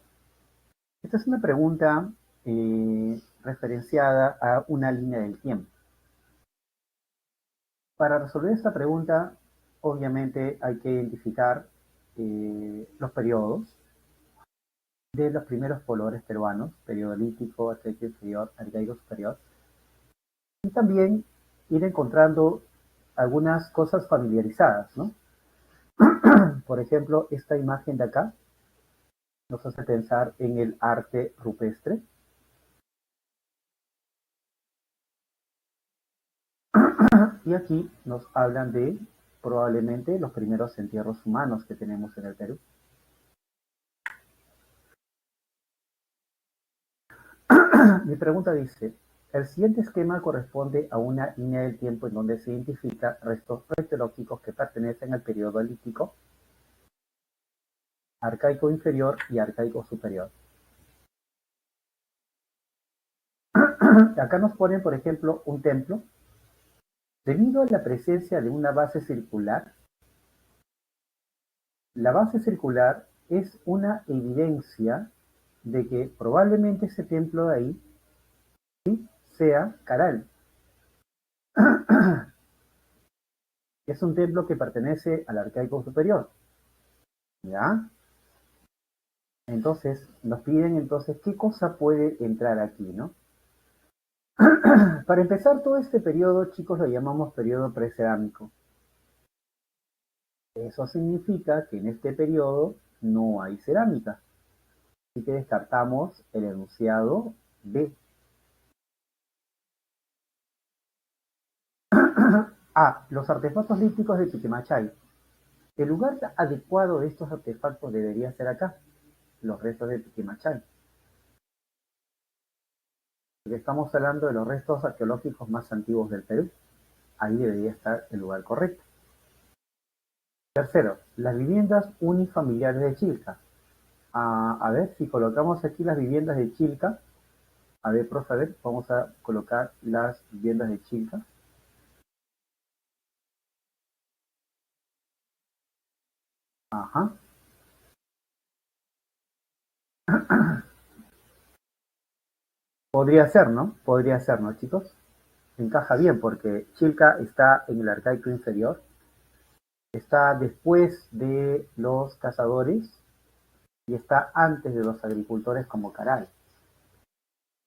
A: Esta es una pregunta referenciada a una línea del tiempo. Para resolver esta pregunta, obviamente hay que identificar los periodos de los primeros colores peruanos, periodo lítico, arcaico inferior, arcaico superior, y también ir encontrando algunas cosas familiarizadas, ¿no? Por ejemplo, esta imagen de acá nos hace pensar en el arte rupestre. Y aquí nos hablan de probablemente los primeros entierros humanos que tenemos en el Perú. Mi pregunta dice, el siguiente esquema corresponde a una línea del tiempo en donde se identifica restos arqueológicos que pertenecen al periodo lítico, arcaico inferior y arcaico superior. Acá nos ponen, por ejemplo, un templo. Debido a la presencia de una base circular, la base circular es una evidencia de que probablemente ese templo de ahí sí sea Caral. Es un templo que pertenece al arcaico superior. ¿Ya? Entonces, nos piden entonces qué cosa puede entrar aquí, ¿no? Para empezar todo este periodo, chicos, lo llamamos periodo precerámico. Eso significa que en este periodo no hay cerámica. Así que descartamos el enunciado B. A. Los artefactos líticos de Chiquimachay. El lugar adecuado de estos artefactos debería ser acá, los restos de Chiquimachay. Porque estamos hablando de los restos arqueológicos más antiguos del Perú. Ahí debería estar el lugar correcto. Tercero, las viviendas unifamiliares de Chilca. A ver, si colocamos aquí las viviendas de Chilca, a ver, profe, a ver, vamos a colocar las viviendas de Chilca. Ajá. Podría ser, ¿no, chicos? Encaja bien porque Chilca está en el arcaico inferior, está después de los cazadores y está antes de los agricultores como Caral.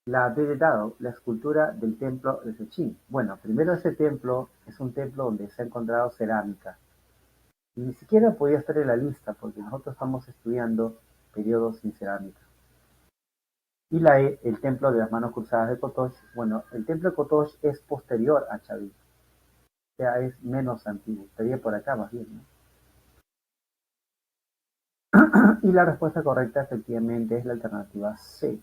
A: La de dado, la escultura del templo de Sechín. Bueno, primero ese templo es un templo donde se ha encontrado cerámica. Y ni siquiera podía estar en la lista porque nosotros estamos estudiando periodos sin cerámica. Y la E, el templo de las manos cruzadas de Cotox. Bueno, el templo de Cotox es posterior a Chavín. O sea, es menos antiguo. Estaría por acá más bien, ¿no? Y la respuesta correcta efectivamente es la alternativa C.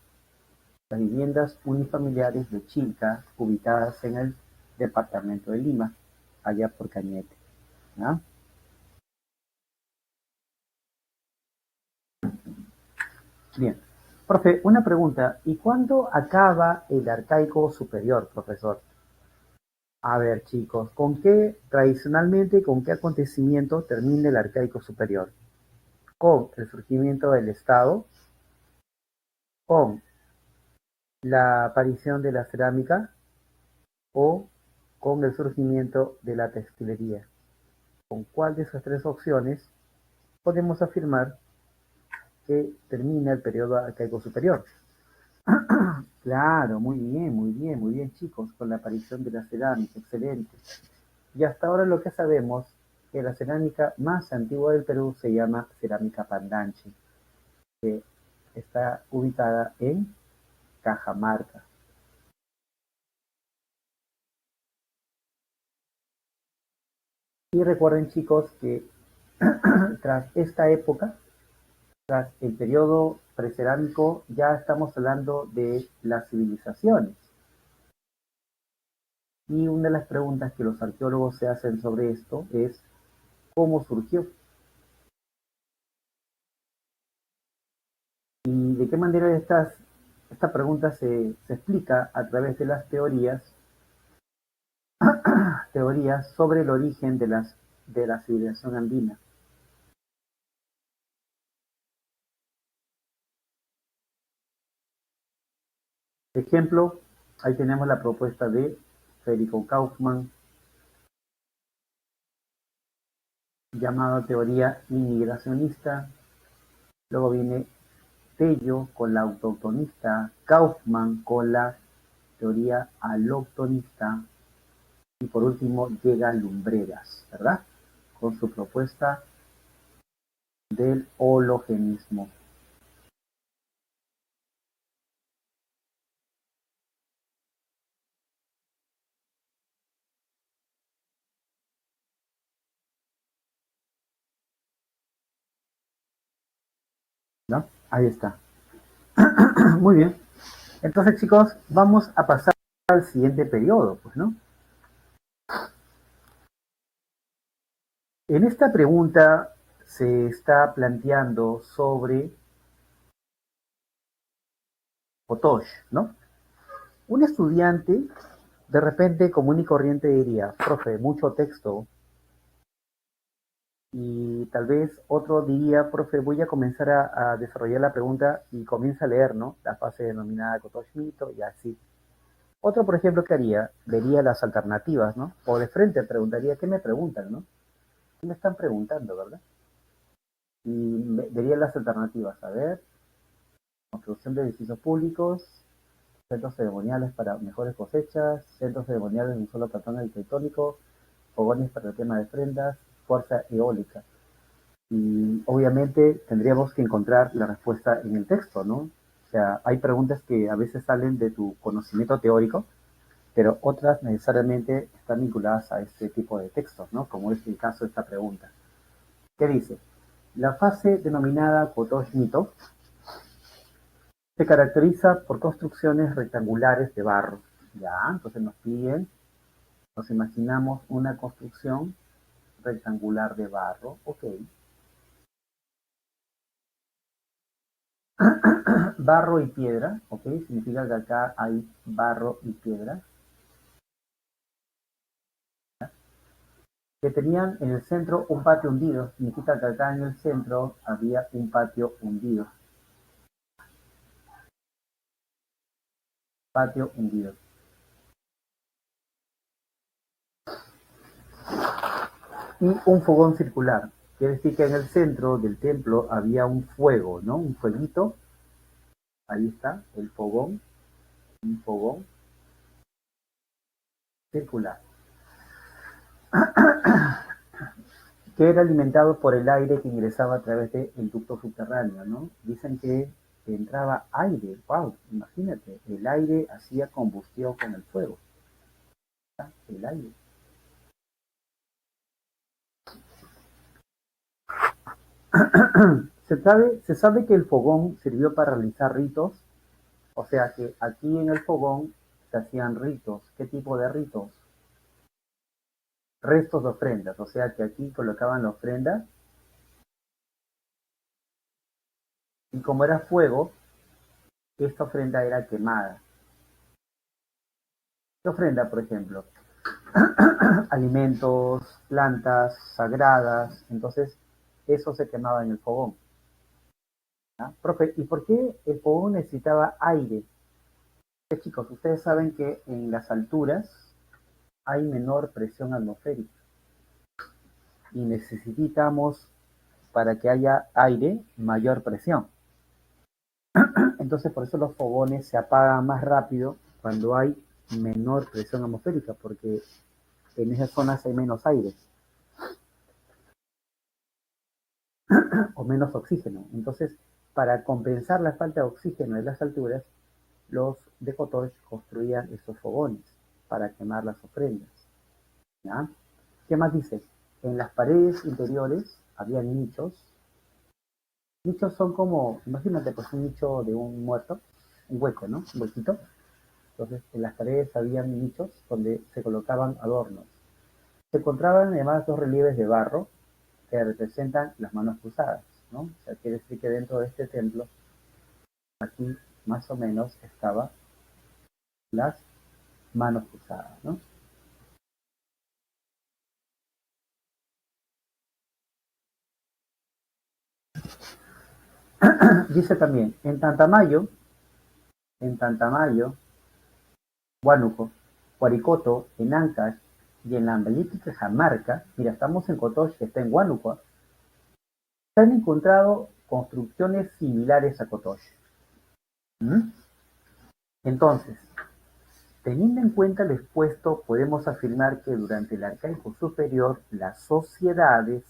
A: Las viviendas unifamiliares de Chilca, ubicadas en el departamento de Lima, allá por Cañete. ¿Ya? Bien. Profe, una pregunta. ¿Y cuándo acaba el arcaico superior, profesor? A ver, chicos, tradicionalmente, con qué acontecimiento termina el arcaico superior? ¿Con el surgimiento del Estado? ¿Con la aparición de la cerámica? ¿O con el surgimiento de la textilería? ¿Con cuál de esas tres opciones podemos afirmar que termina el periodo arcaico superior? Claro, muy bien, chicos, con la aparición de la cerámica, excelente. Y hasta ahora lo que sabemos que la cerámica más antigua del Perú se llama cerámica Pandanche, que está ubicada en Cajamarca. Y recuerden, chicos, que tras esta época Tras el periodo precerámico ya estamos hablando de las civilizaciones. Y una de las preguntas que los arqueólogos se hacen sobre esto es ¿cómo surgió? ¿Y de qué manera esta pregunta se explica a través de las teorías sobre el origen de la civilización andina? Ejemplo, ahí tenemos la propuesta de Federico Kaufmann, llamada teoría inmigracionista. Luego viene Tello con la autoctonista, Kaufmann con la teoría aloctonista y por último llega Lumbreras, ¿verdad? Con su propuesta del hologenismo. ¿No? Ahí está. Muy bien. Entonces, chicos, vamos a pasar al siguiente periodo, pues, ¿no? En esta pregunta se está planteando sobre Potosh, ¿no? Un estudiante de repente común y corriente diría, profe, mucho texto, y tal vez otro diría, profe, voy a comenzar a desarrollar la pregunta y comienza a leer, ¿no? La fase denominada Kotosh-Mito y así. Otro, por ejemplo, que haría, vería las alternativas, ¿no? O de frente preguntaría, ¿qué me preguntan, no? ¿Qué me están preguntando, verdad? Y vería las alternativas, a ver, construcción de edificios públicos, centros ceremoniales para mejores cosechas, centros ceremoniales de un solo patrón arquitectónico, fogones para el tema de prendas, fuerza eólica. Y obviamente tendríamos que encontrar la respuesta en el texto, ¿no? O sea, hay preguntas que a veces salen de tu conocimiento teórico, pero otras necesariamente están vinculadas a este tipo de textos, ¿no? Como es el caso de esta pregunta. ¿Qué dice? La fase denominada Kotosh-Mito se caracteriza por construcciones rectangulares de barro. Ya, entonces nos imaginamos una construcción rectangular de barro, ok. Barro y piedra, ok, significa que acá hay barro y piedra, que tenían en el centro un patio hundido, significa que acá en el centro había un patio hundido, patio hundido. Y un fogón circular, quiere decir que en el centro del templo había un fuego, ¿no? Un fueguito, ahí está, el fogón, un fogón circular, que era alimentado por el aire que ingresaba a través del ducto subterráneo, ¿no? Dicen que entraba aire, wow, imagínate, el aire hacía combustión con el fuego, ¿está? El aire. Se sabe que el fogón sirvió para realizar ritos, o sea que aquí en el fogón se hacían ritos. ¿Qué tipo de ritos? Restos de ofrendas, o sea que aquí colocaban la ofrenda y como era fuego, esta ofrenda era quemada. ¿Qué ofrenda, por ejemplo? Alimentos, plantas sagradas, entonces eso se quemaba en el fogón. ¿Ah? Profe, ¿y por qué el fogón necesitaba aire? Chicos, ustedes saben que en las alturas hay menor presión atmosférica y necesitamos, para que haya aire, mayor presión. Entonces, por eso los fogones se apagan más rápido cuando hay menor presión atmosférica, porque en esas zonas hay menos aire o menos oxígeno. Entonces, para compensar la falta de oxígeno en las alturas, los de Kotosh construían esos fogones para quemar las ofrendas. ¿Ya? ¿Qué más dice? En las paredes interiores había nichos Nichos son como, imagínate, pues un nicho de un muerto, un hueco, ¿no? Un huequito. Entonces, en las paredes había nichos donde se colocaban adornos. Se encontraban además dos relieves de barro que representan las manos cruzadas, ¿no? O sea, quiere decir que dentro de este templo, aquí más o menos estaban las manos cruzadas, ¿no? Dice también, en Tantamayo, Huánuco, Huaricoto, en Ancash y en la Lambayeque, Cajamarca, mira, estamos en Cotoche, que está en Huánuco, se han encontrado construcciones similares a Cotoche. ¿Mm? Entonces, teniendo en cuenta lo expuesto, podemos afirmar que durante el Arcaico Superior, las sociedades,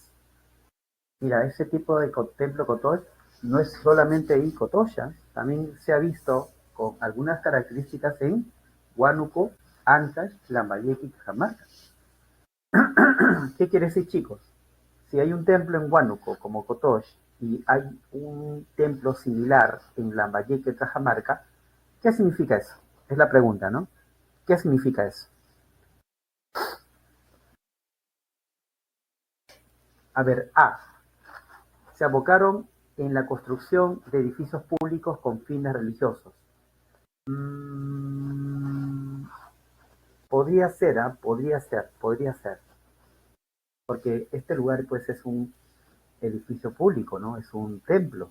A: mira, ese tipo de templo Cotoche no es solamente ahí Cotoya, también se ha visto con algunas características en Huánuco, Ancash, Lambayeque y Cajamarca. ¿Qué quiere decir, chicos? Si hay un templo en Huánuco, como Cotoche, y hay un templo similar en Lambayeque, Cajamarca, ¿qué significa eso? Es la pregunta, ¿no? ¿Qué significa eso? A ver, A. Se abocaron en la construcción de edificios públicos con fines religiosos. Mm, podría ser, ¿ah? Podría ser. Porque este lugar, pues, es un edificio público, ¿no? Es un templo.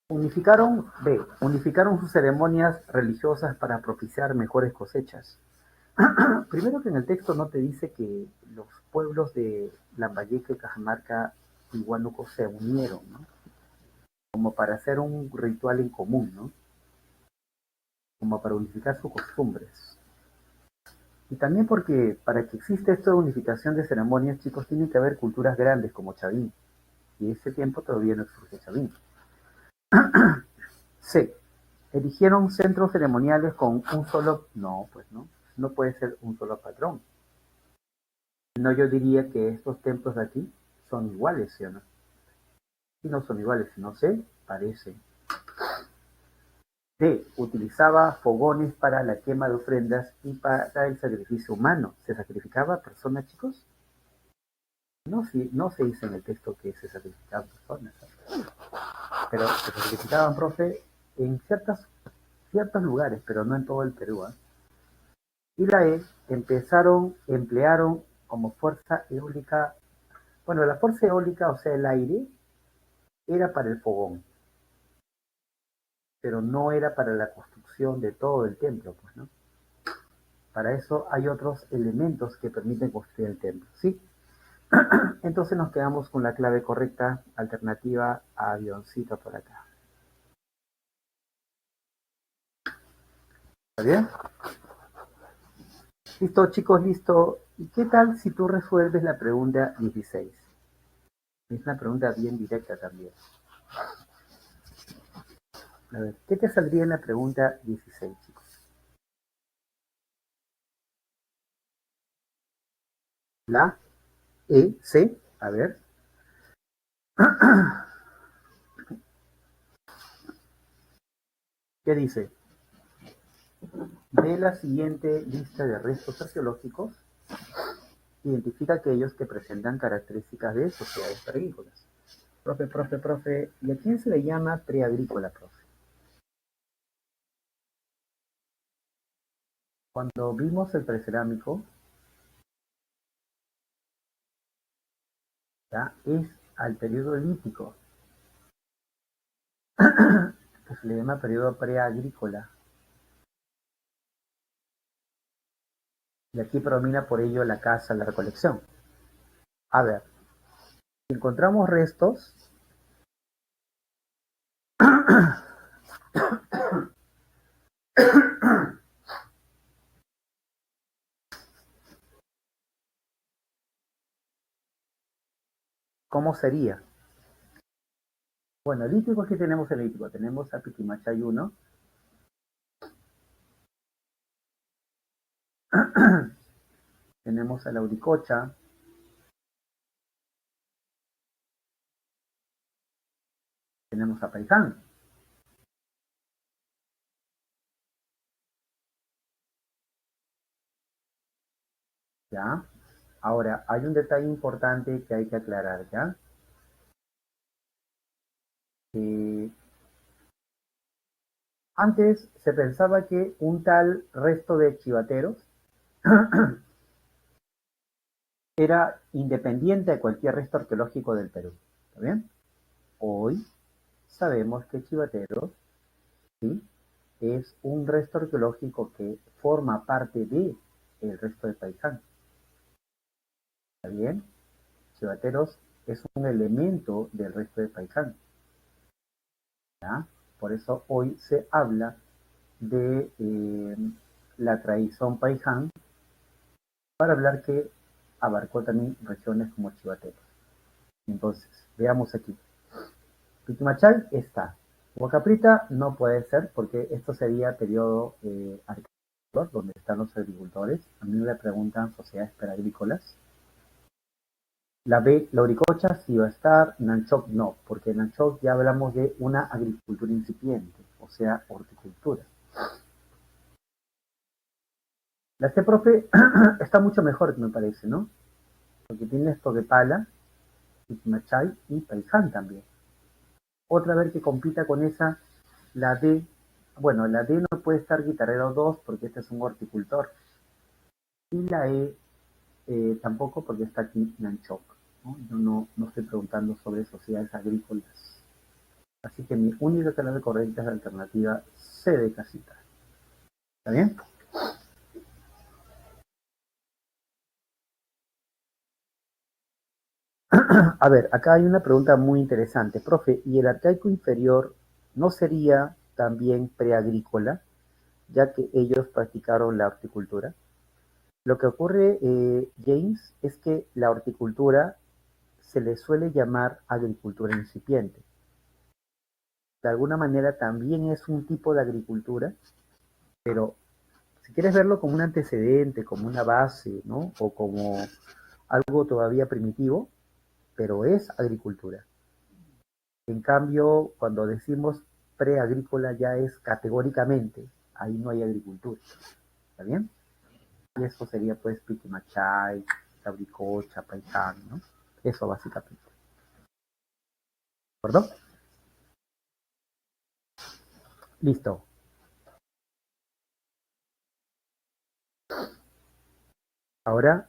A: Unificaron sus ceremonias religiosas para propiciar mejores cosechas. Primero que en el texto no te dice que los pueblos de Lambayeque, Cajamarca y Huánuco se unieron, ¿no? Como para hacer un ritual en común, ¿no? Como para unificar sus costumbres. Y también porque para que exista esta unificación de ceremonias, chicos, tienen que haber culturas grandes como Chavín. Y en ese tiempo todavía no surge Chavín. C. Eligieron centros ceremoniales con un solo... No, pues no. No puede ser un solo patrón. No, yo diría que estos templos de aquí son iguales, ¿sí o no? Y no son iguales, no se parecen. D. Utilizaba fogones para la quema de ofrendas y para el sacrificio humano. ¿Se sacrificaba a personas, chicos? No, no se dice en el texto que se sacrificaban personas, ¿no? Pero se sacrificaban, profe, en ciertos lugares, pero no en todo el Perú, ¿eh? Y la E, emplearon como fuerza eólica, bueno, la fuerza eólica, o sea, el aire, era para el fogón, pero no era para la construcción de todo el templo, pues, ¿no? Para eso hay otros elementos que permiten construir el templo, ¿sí? Entonces nos quedamos con la clave correcta, alternativa a avioncito por acá. ¿Está bien? Listo, chicos, listo. ¿Y qué tal si tú resuelves la pregunta 16? Es una pregunta bien directa también. A ver, ¿qué te saldría en la pregunta 16, chicos? La E, C, a ver. ¿Qué dice? De la siguiente lista de restos arqueológicos, identifica aquellos que presentan características de sociedades agrícolas. Profe, ¿y a quién se le llama preagrícola, profe? Cuando vimos el precerámico, ¿ya? Es al periodo lítico, que se le llama periodo preagrícola. Y aquí predomina por ello la caza, la recolección. A ver, si encontramos restos, ¿cómo sería? Bueno, lítico, aquí tenemos el lítico. Tenemos a Piquimachay 1, tenemos a la Uricocha, tenemos a Paiján. ¿Ya? Ahora, hay un detalle importante que hay que aclarar, ¿ya? Eh, Antes se pensaba que un tal resto de chivateros era independiente de cualquier resto arqueológico del Perú. ¿Está bien? Hoy sabemos que Chivateros, ¿sí?, es un resto arqueológico que forma parte de el resto de Paiján. ¿Está bien? Chivateros es un elemento del resto de Paiján. ¿Ya? Por eso hoy se habla de la tradición Paiján para hablar que abarcó también regiones como Chivateros. Entonces, veamos aquí. Piquimachay está. Huacaprita no puede ser porque esto sería periodo agrícola, donde están los agricultores. A mí me preguntan sociedades peragrícolas. La B, la Uricocha sí va a estar, Nanchoc no, porque en Nanchoc ya hablamos de una agricultura incipiente, o sea, horticultura. La C, profe, está mucho mejor, me parece, ¿no? Porque tienes Toquepala, Piquimachay y Paiján también. Otra vez que compita con esa, la D. Bueno, la D no puede estar Guitarrero 2 porque este es un horticultor. Y la E tampoco porque está aquí Nanchoc, ¿no? Yo no estoy preguntando sobre sociedades agrícolas. Así que mi única clave correcta es la alternativa C de casita. ¿Está bien? A ver, acá hay una pregunta muy interesante. Profe, ¿y el arcaico inferior no sería también preagrícola, ya que ellos practicaron la horticultura? Lo que ocurre, James, es que la horticultura se le suele llamar agricultura incipiente. De alguna manera también es un tipo de agricultura, pero si quieres verlo como un antecedente, como una base, ¿no? O como algo todavía primitivo, pero es agricultura. En cambio, cuando decimos preagrícola ya es categóricamente, ahí no hay agricultura. ¿Está bien? Y eso sería pues Piquimachay, Tabricocha, Paitán, ¿no? Eso básicamente. ¿De acuerdo? Listo. Ahora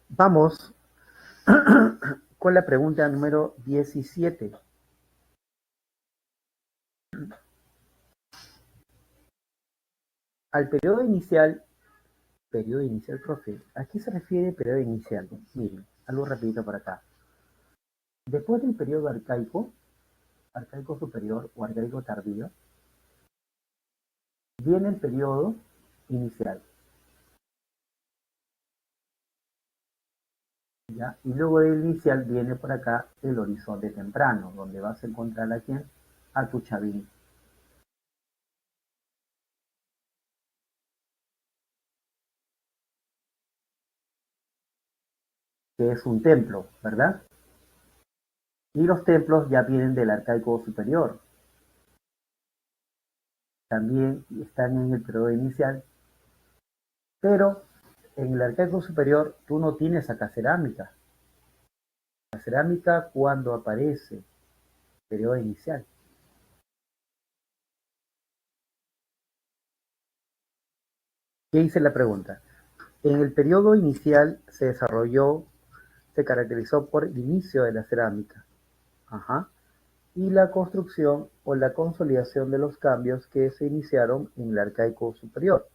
A: vamos con la pregunta número 17. Al periodo inicial, profe, ¿a qué se refiere periodo inicial? Miren, algo rapidito por acá. Después del periodo arcaico, arcaico superior o arcaico tardío, viene el periodo inicial, ¿ya? Y luego del inicial viene por acá el horizonte temprano, donde vas a encontrar a quién, a tu Chavín, que es un templo, ¿verdad? Y los templos ya vienen del arcaico superior, también están en el periodo inicial, pero en el arcaico superior tú no tienes acá cerámica. La cerámica cuando aparece, periodo inicial. ¿Qué hice la pregunta? En el periodo inicial se desarrolló, se caracterizó por el inicio de la cerámica. Ajá. Y la construcción o la consolidación de los cambios que se iniciaron en el arcaico superior.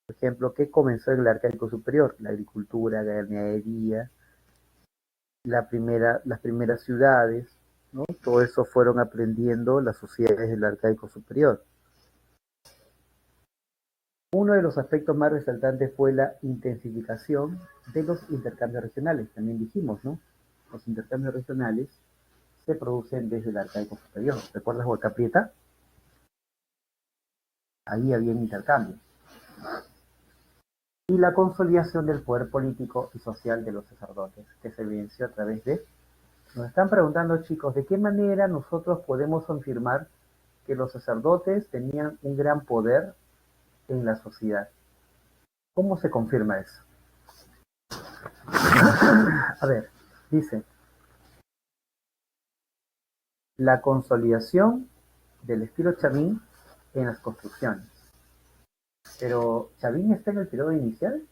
A: Por ejemplo, ¿qué comenzó en el arcaico superior? La agricultura, la ganadería, las primeras ciudades, ¿no? Todo eso fueron aprendiendo las sociedades del arcaico superior. Uno de los aspectos más resaltantes fue la intensificación de los intercambios regionales. También dijimos, ¿no? Los intercambios regionales se producen desde el arcaico superior. ¿Recuerdas Huaca Prieta? Ahí había intercambios. y la consolidación del poder político y social de los sacerdotes, que se evidenció a través de... Nos están preguntando, chicos, ¿de qué manera nosotros podemos confirmar que los sacerdotes tenían un gran poder en la sociedad? ¿Cómo se confirma eso? A ver, dice, la consolidación del estilo Chavín en las construcciones. Pero, ¿Chavín está en el periodo inicial?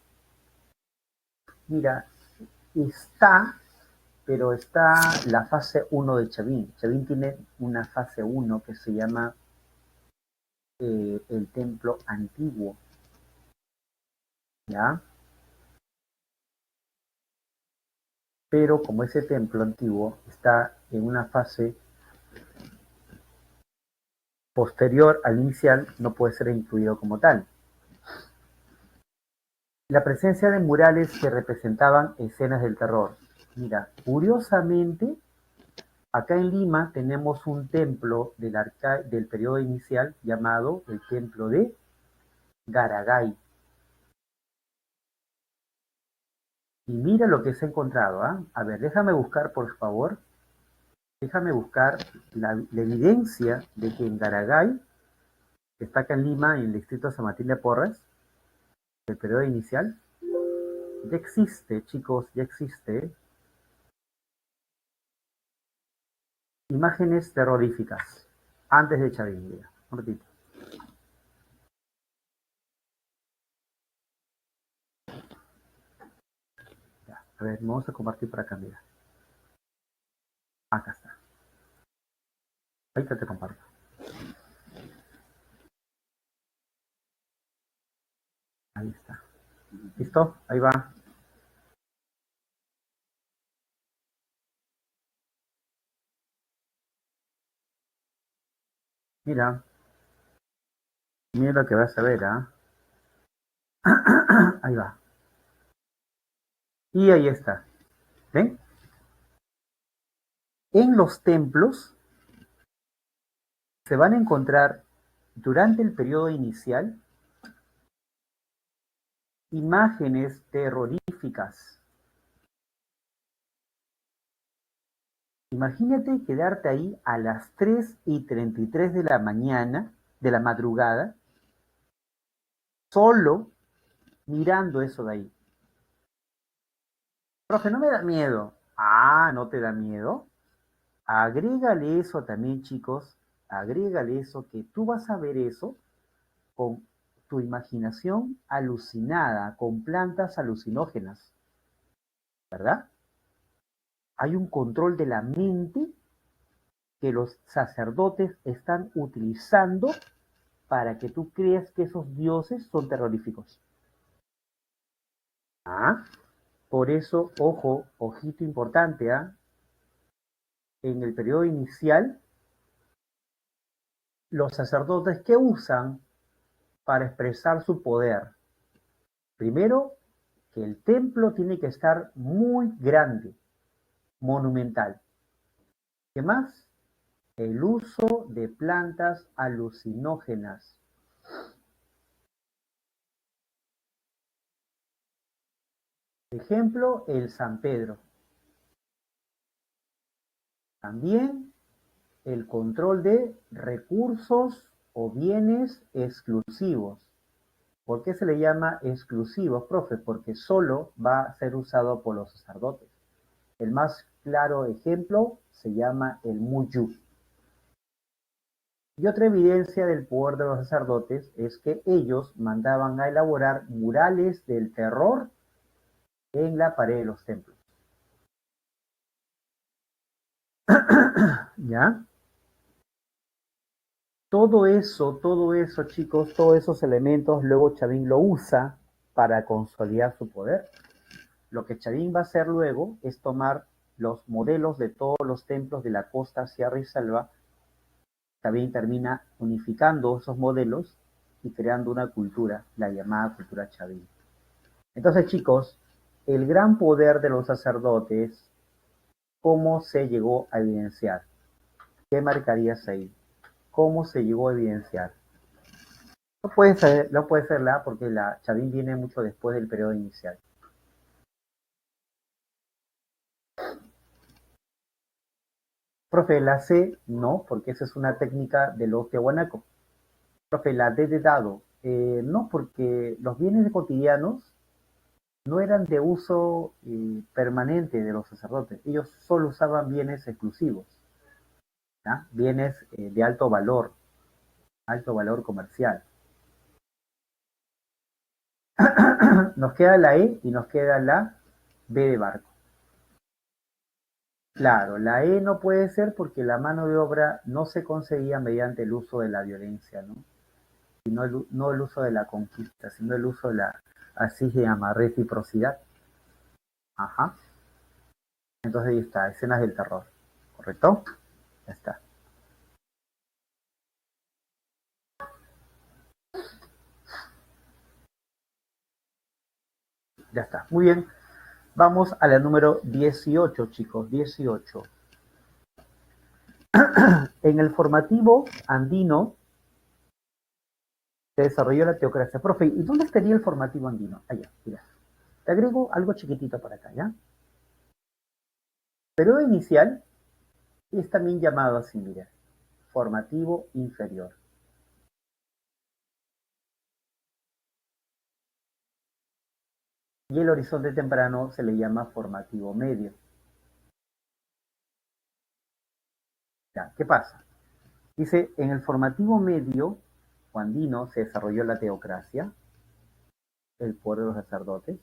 A: Mira, está, pero está la fase 1 de Chavín. Chavín tiene una fase 1 que se llama el templo antiguo, ¿ya? Pero como ese templo antiguo está en una fase posterior al inicial, no puede ser incluido como tal. La presencia de murales que representaban escenas del terror. Mira, curiosamente, acá en Lima tenemos un templo del periodo inicial llamado el Templo de Garagay. Y mira lo que se ha encontrado, ¿ah? A ver, déjame buscar, por favor, déjame buscar la evidencia de que en Garagay, que está acá en Lima, en el distrito de San Martín de Porres, el periodo inicial, ya existe, chicos, ya existe imágenes terroríficas antes de Chavín. Mira, un ratito. Ya, a ver, vamos a compartir por acá, mira. Acá está. Ahí te comparto. Ahí está. ¿Listo? Ahí va. Mira, mira lo que vas a ver, ¿ah? Ahí va. Y ahí está. ¿Ven? En los templos se van a encontrar durante el periodo inicial imágenes terroríficas. Imagínate quedarte ahí a las 3:33 de la mañana, de la madrugada, solo mirando eso de ahí. Profe, no me da miedo. Ah, ¿no te da miedo? Agrégale eso también, chicos. Agrégale eso, que tú vas a ver eso con tu imaginación alucinada, con plantas alucinógenas, ¿verdad? Hay un control de la mente que los sacerdotes están utilizando para que tú creas que esos dioses son terroríficos. ¿Ah? Por eso, ojo, ojito importante, ¿ah? En el periodo inicial, los sacerdotes, ¿qué usan para expresar su poder? Primero, que el templo tiene que estar muy grande, monumental. ¿Qué más? El uso de plantas alucinógenas. Ejemplo, el San Pedro. También el control de recursos o bienes exclusivos. ¿Por qué se le llama exclusivos, profe? Porque solo va a ser usado por los sacerdotes. El más claro ejemplo se llama el Muyu. Y otra evidencia del poder de los sacerdotes es que ellos mandaban a elaborar murales del terror en la pared de los templos. ¿Ya? Todo eso, chicos, todos esos elementos, luego Chavín lo usa para consolidar su poder. Lo que Chavín va a hacer luego es tomar los modelos de todos los templos de la costa, sierra y selva. Chavín termina unificando esos modelos y creando una cultura, la llamada cultura Chavín. Entonces, chicos, el gran poder de los sacerdotes, ¿cómo se llegó a evidenciar? ¿Qué marcarías ahí? ¿Cómo se llegó a evidenciar? No puede ser la porque la Chavín viene mucho después del periodo inicial. Profe, la C no, porque esa es una técnica de los tehuanaco. Profe, la D de dado, no, porque los bienes de cotidianos no eran de uso permanente de los sacerdotes. Ellos solo usaban bienes exclusivos, ¿ya? Bienes de alto valor comercial. Nos queda la E y nos queda la B de barco. Claro, la E no puede ser porque la mano de obra no se conseguía mediante el uso de la violencia, ¿no? Sino no el uso de la conquista, sino el uso de la, así se llama, reciprocidad. Ajá. Entonces ahí está, escenas del terror. ¿Correcto? Ya está. Ya está. Muy bien. Vamos a la número 18, chicos. 18. En el formativo andino se desarrolló la teocracia. Profe, ¿y dónde estaría el formativo andino? Allá, mira. Te agrego algo chiquitito para acá, ¿ya? Periodo inicial es también llamado así, mira. Formativo inferior. Y el horizonte temprano se le llama formativo medio. Ya, ¿qué pasa? Dice, en el formativo medio o andino se desarrolló la teocracia, el poder de los sacerdotes.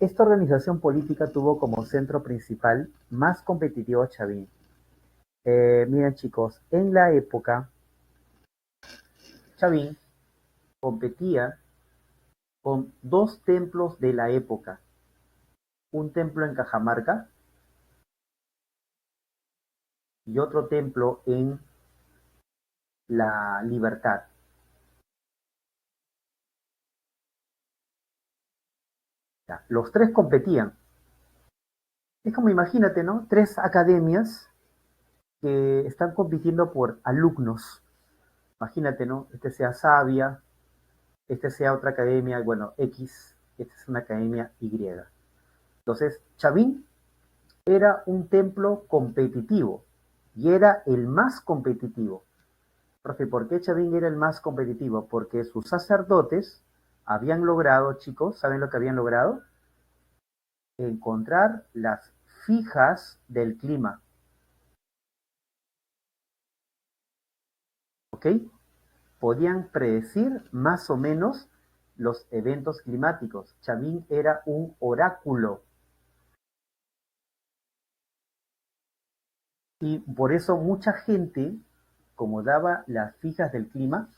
A: Esta organización política tuvo como centro principal más competitivo a Chavín. Miren chicos, en la época, Chavín competía con dos templos de la época. Un templo en Cajamarca y otro templo en La Libertad. Ya, los tres competían. Es como imagínate, ¿no? Tres academias que están compitiendo por alumnos. Imagínate, ¿no? Este sea Sabia, este sea otra academia, bueno, X, esta es una academia Y. Entonces, Chavín era un templo competitivo y era el más competitivo. Profe, ¿por qué Chavín era el más competitivo? Porque sus sacerdotes habían logrado, chicos, ¿saben lo que habían logrado? Encontrar las fijas del clima, ¿ok? Podían predecir más o menos los eventos climáticos. Chavín era un oráculo y por eso mucha gente, como daba las fijas del clima,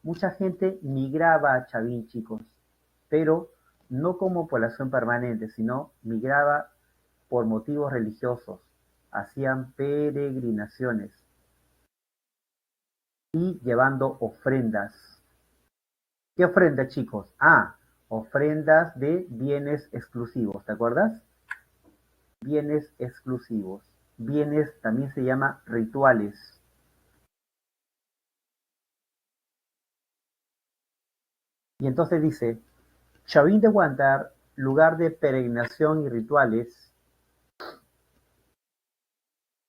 A: mucha gente migraba a Chavín, chicos, pero no como población permanente, sino migraba por motivos religiosos. Hacían peregrinaciones y llevando ofrendas. ¿Qué ofrenda, chicos? Ah, ofrendas de bienes exclusivos, ¿te acuerdas? Bienes exclusivos. Bienes también se llama rituales. Y entonces dice, Chavín de Huántar, lugar de peregrinación y rituales,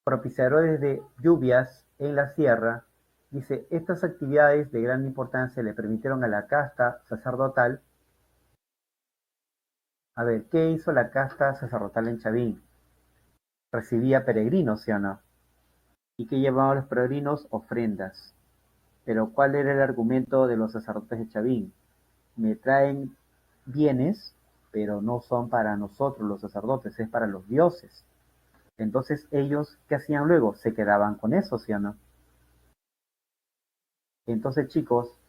A: propiciadores de lluvias en la sierra, dice, estas actividades de gran importancia le permitieron a la casta sacerdotal, a ver, ¿qué hizo la casta sacerdotal en Chavín? Recibía peregrinos, ¿sí o no? ¿Y qué llevaban los peregrinos? Ofrendas. Pero ¿cuál era el argumento de los sacerdotes de Chavín? Me traen bienes, pero no son para nosotros los sacerdotes, es para los dioses. Entonces ellos, ¿qué hacían luego? Se quedaban con eso, ¿sí o no? Entonces, chicos,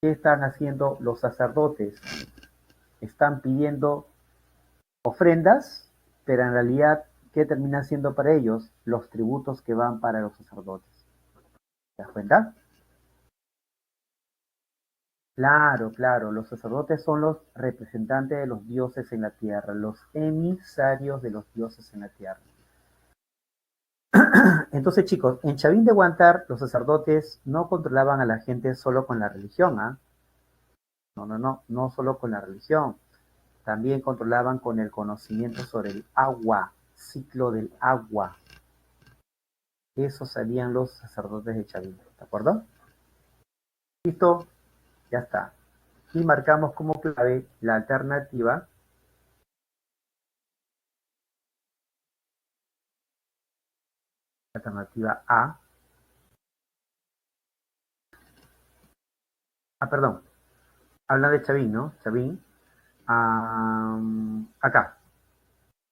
A: ¿qué están haciendo los sacerdotes? Están pidiendo ofrendas, pero en realidad, ¿qué termina siendo para ellos? Los tributos que van para los sacerdotes. ¿Te das cuenta? Claro, claro, los sacerdotes son los representantes de los dioses en la tierra, los emisarios de los dioses en la tierra. Entonces, chicos, en Chavín de Huántar, los sacerdotes no controlaban a la gente solo con la religión, ¿ah? No solo con la religión. También controlaban con el conocimiento sobre el agua, ciclo del agua. Eso sabían los sacerdotes de Chavín, ¿de acuerdo? Listo, ya está. Y marcamos como clave la alternativa A. Perdón, habla de Chavín, ¿no? Chavín. Acá,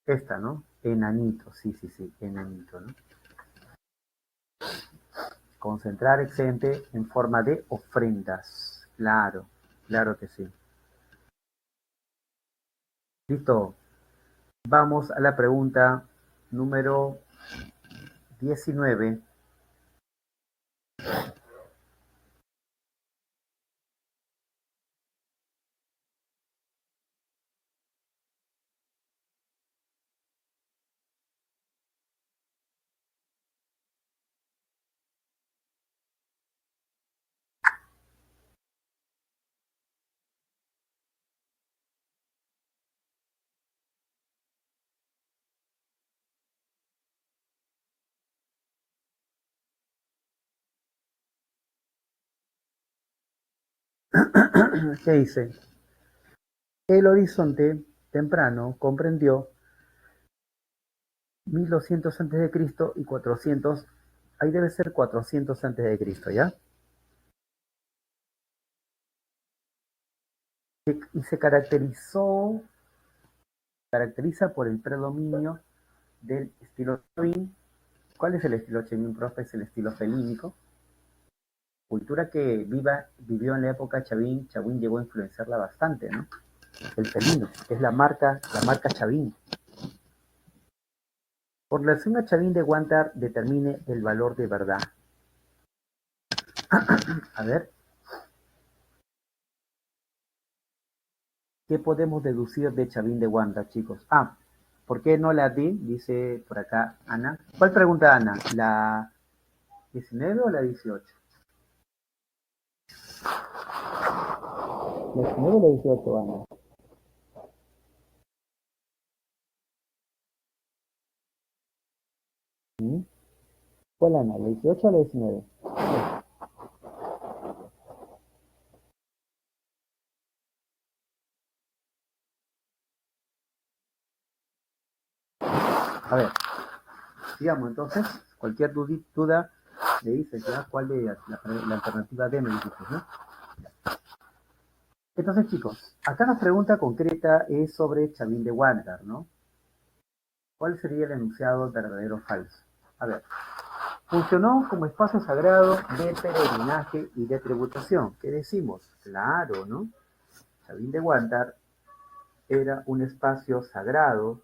A: esta, ¿no? Enanito, sí, enanito, ¿no? Concentrar excedente en forma de ofrendas. Claro, claro que sí. Listo. Vamos a la pregunta número 19. ¿Qué dice? El horizonte temprano comprendió 1200 antes de Cristo y 400, ahí debe ser 400 antes de Cristo, ¿ya? Y se caracteriza por el predominio del estilo Chavín. ¿Cuál es el estilo Chavín, profe? Es el estilo felínico. Cultura que vivió en la época Chavín llegó a influenciarla bastante, ¿no? El felino, es la marca Chavín. Por relación a Chavín de Huántar, determine el valor de verdad. A ver, ¿qué podemos deducir de Chavín de Huántar, chicos? ¿Por qué no la di? Dice por acá Ana. ¿Cuál pregunta Ana? ¿La 19 o la 18? La 19 o la 18, Ana. ¿Mm? ¿Cuál Ana? ¿La 18 o la 19? A ver, digamos entonces, cualquier duda le dices ya cuál de la alternativa D me dices, ¿no? Entonces, chicos, acá la pregunta concreta es sobre Chavín de Huántar, ¿no? ¿Cuál sería el enunciado verdadero o falso? A ver, funcionó como espacio sagrado de peregrinaje y de tributación. ¿Qué decimos? Claro, ¿no? Chavín de Huántar era un espacio sagrado.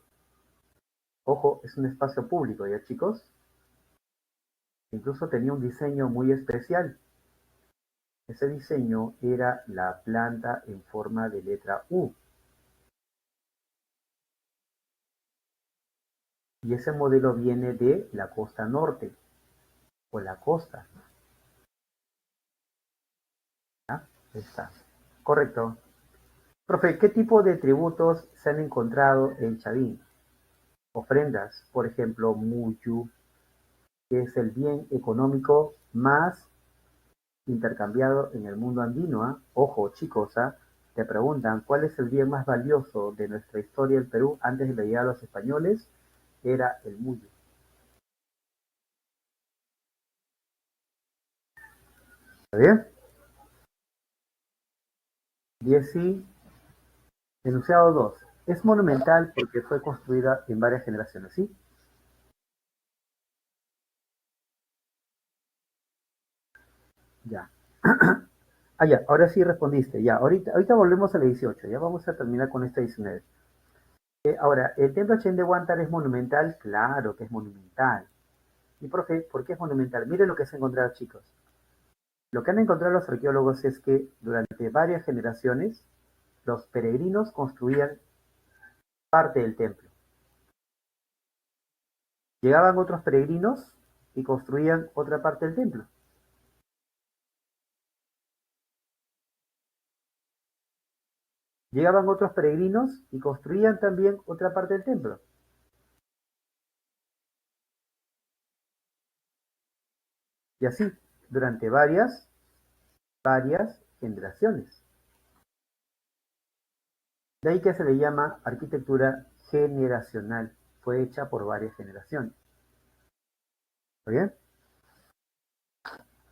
A: Ojo, es un espacio público, ¿ya, chicos? Incluso tenía un diseño muy especial. Ese diseño era la planta en forma de letra U. Y ese modelo viene de la costa norte o la costa. ¿Ya? Ahí está. Correcto. Profe, ¿qué tipo de tributos se han encontrado en Chavín? Ofrendas, por ejemplo, muyu, que es el bien económico más intercambiado en el mundo andino. ¿Ah? Ojo, chicos, ¿ah? Te preguntan, ¿cuál es el bien más valioso de nuestra historia del Perú antes de la llegada de los españoles? Era el muyu. ¿Está bien? 10 y enunciado 2. Es monumental porque fue construida en varias generaciones, ¿sí? Ya. Ya, ahora sí respondiste. Ya, ahorita volvemos a la 18. Ya vamos a terminar con esta 19. Ahora, ¿el templo Chen de Huántar es monumental? Claro que es monumental. Y profe, ¿por qué es monumental? Miren lo que se ha encontrado, chicos. Lo que han encontrado los arqueólogos es que durante varias generaciones los peregrinos construían parte del templo. Llegaban otros peregrinos y construían otra parte del templo. Llegaban otros peregrinos y construían también otra parte del templo. Y así, durante varias generaciones. De ahí que se le llama arquitectura generacional. Fue hecha por varias generaciones. ¿Está bien?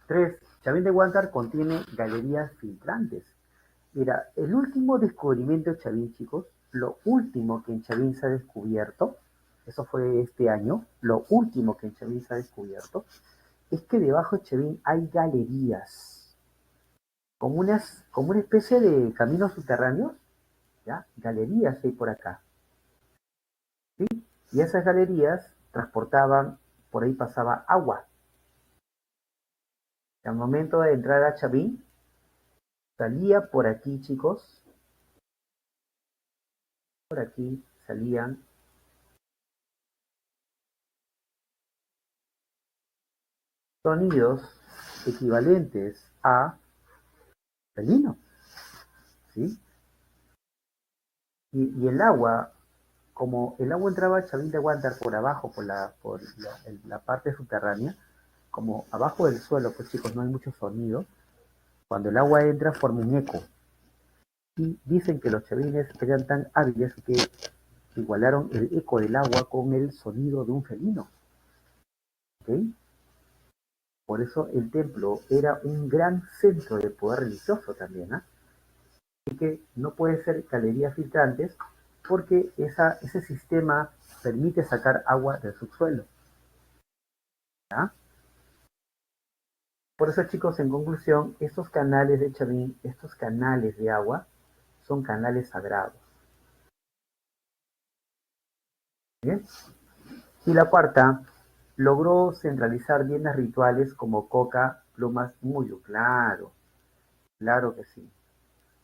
A: 3. Chavín de Huántar contiene galerías filtrantes. Mira, el último descubrimiento de Chavín, chicos, lo último que en Chavín se ha descubierto, eso fue este año, lo último que en Chavín se ha descubierto, es que debajo de Chavín hay galerías, como una especie de caminos subterráneos, ¿ya? Galerías hay por acá, ¿sí? Y esas galerías transportaban, por ahí pasaba agua. Al momento de entrar a Chavín, salía por aquí, chicos, por aquí salían sonidos equivalentes a felino, ¿sí? Y el agua, como el agua entraba a Chavín de Huántar por abajo, la parte subterránea, como abajo del suelo, pues chicos, no hay mucho sonido, cuando el agua entra forma un eco. Y dicen que los chavines eran tan hábiles que igualaron el eco del agua con el sonido de un felino. ¿Okay? Por eso el templo era un gran centro de poder religioso también. Así que no puede ser galerías filtrantes porque ese sistema permite sacar agua del subsuelo. ¿Ya? Por eso, chicos, en conclusión, estos canales de Chavín, estos canales de agua, son canales sagrados. ¿Bien? Y la cuarta, logró centralizar bienes rituales como coca, plumas, muyo. Claro, claro que sí.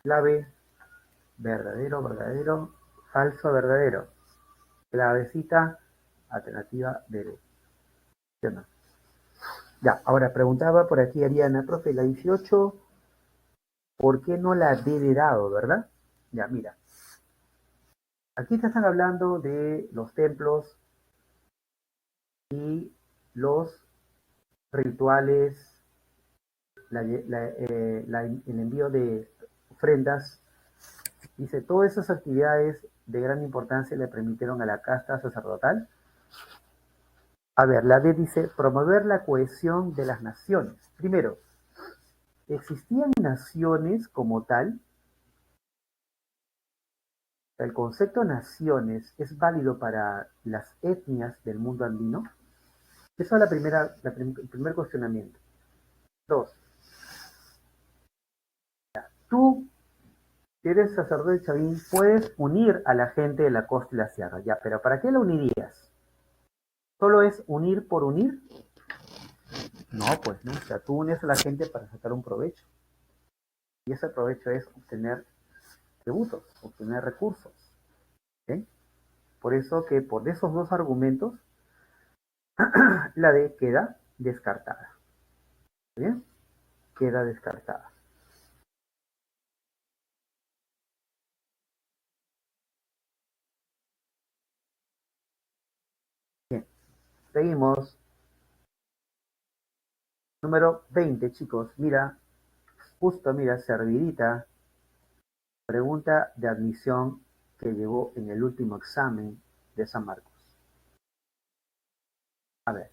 A: Clave, verdadero, verdadero, falso, verdadero. Clavecita, alternativa, derecha. Ya, ahora preguntaba por aquí Ariana, profe, la 18, ¿por qué no la he dado, verdad? Ya, mira, aquí te están hablando de los templos y los rituales, el envío de ofrendas. Dice, todas esas actividades de gran importancia le permitieron a la casta sacerdotal. A ver, la D dice, promover la cohesión de las naciones. Primero, ¿existían naciones como tal? ¿El concepto naciones es válido para las etnias del mundo andino? Esa es el primer cuestionamiento. Dos, tú, que eres sacerdote chavín, puedes unir a la gente de la costa y la sierra, ya, pero ¿para qué la unirías? ¿Solo es unir por unir? No, pues no, o sea, tú unes a la gente para sacar un provecho. Y ese provecho es obtener tributos, obtener recursos. ¿Okay? Por eso que por esos dos argumentos, la D queda descartada. ¿Bien? Queda descartada. Bien, seguimos. Número 20, chicos. Mira, justo, mira, servidita. Pregunta de admisión que llegó en el último examen de San Marcos. A ver.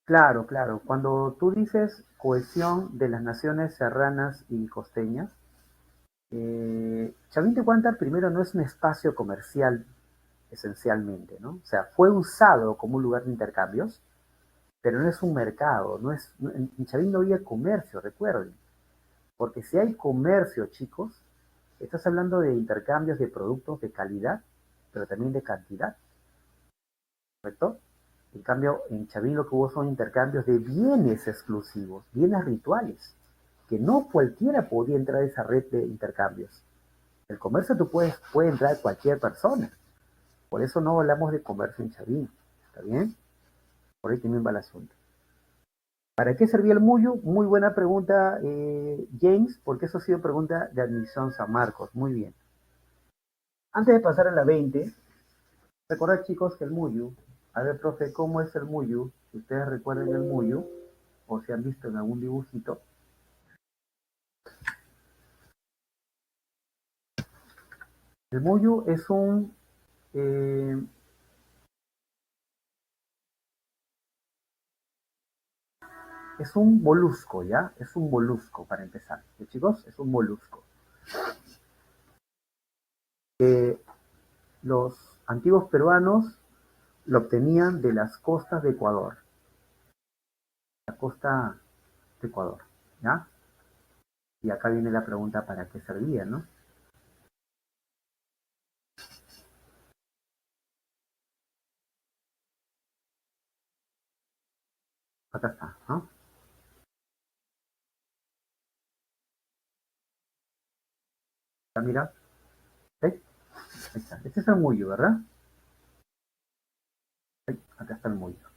A: Claro, claro. Cuando tú dices cohesión de las naciones serranas y costeñas, Chavín de Huántar primero no es un espacio comercial esencialmente, ¿no? O sea, fue usado como un lugar de intercambios, pero no es un mercado, en Chavín no había comercio, recuerden, porque si hay comercio, chicos, estás hablando de intercambios de productos de calidad, pero también de cantidad, ¿correcto? En cambio, en Chavín lo que hubo son intercambios de bienes exclusivos, bienes rituales, porque no cualquiera podía entrar a esa red de intercambios. El comercio puede entrar cualquier persona. Por eso no hablamos de comercio en Chavín. ¿Está bien? Por ahí también va el asunto. ¿Para qué servía el mullo? Muy buena pregunta, James, porque eso ha sido pregunta de admisión San Marcos. Muy bien. Antes de pasar a la 20, recordad, chicos, que el mullo, a ver, profe, ¿cómo es el mullo? Si ustedes recuerden el mullo, o si han visto en algún dibujito. El mullo eh, es un molusco, ¿ya? Es un molusco, para empezar. ¿Sí, chicos? Es un molusco. Los antiguos peruanos lo obtenían de las costas de Ecuador. La costa de Ecuador, ¿ya? Y acá viene la pregunta, ¿para qué servía, no? Acá está, ¿no? ¿Ya mira? ¿Sí? Ahí está. Este es el mullo, ¿verdad? Sí, acá está el mullo.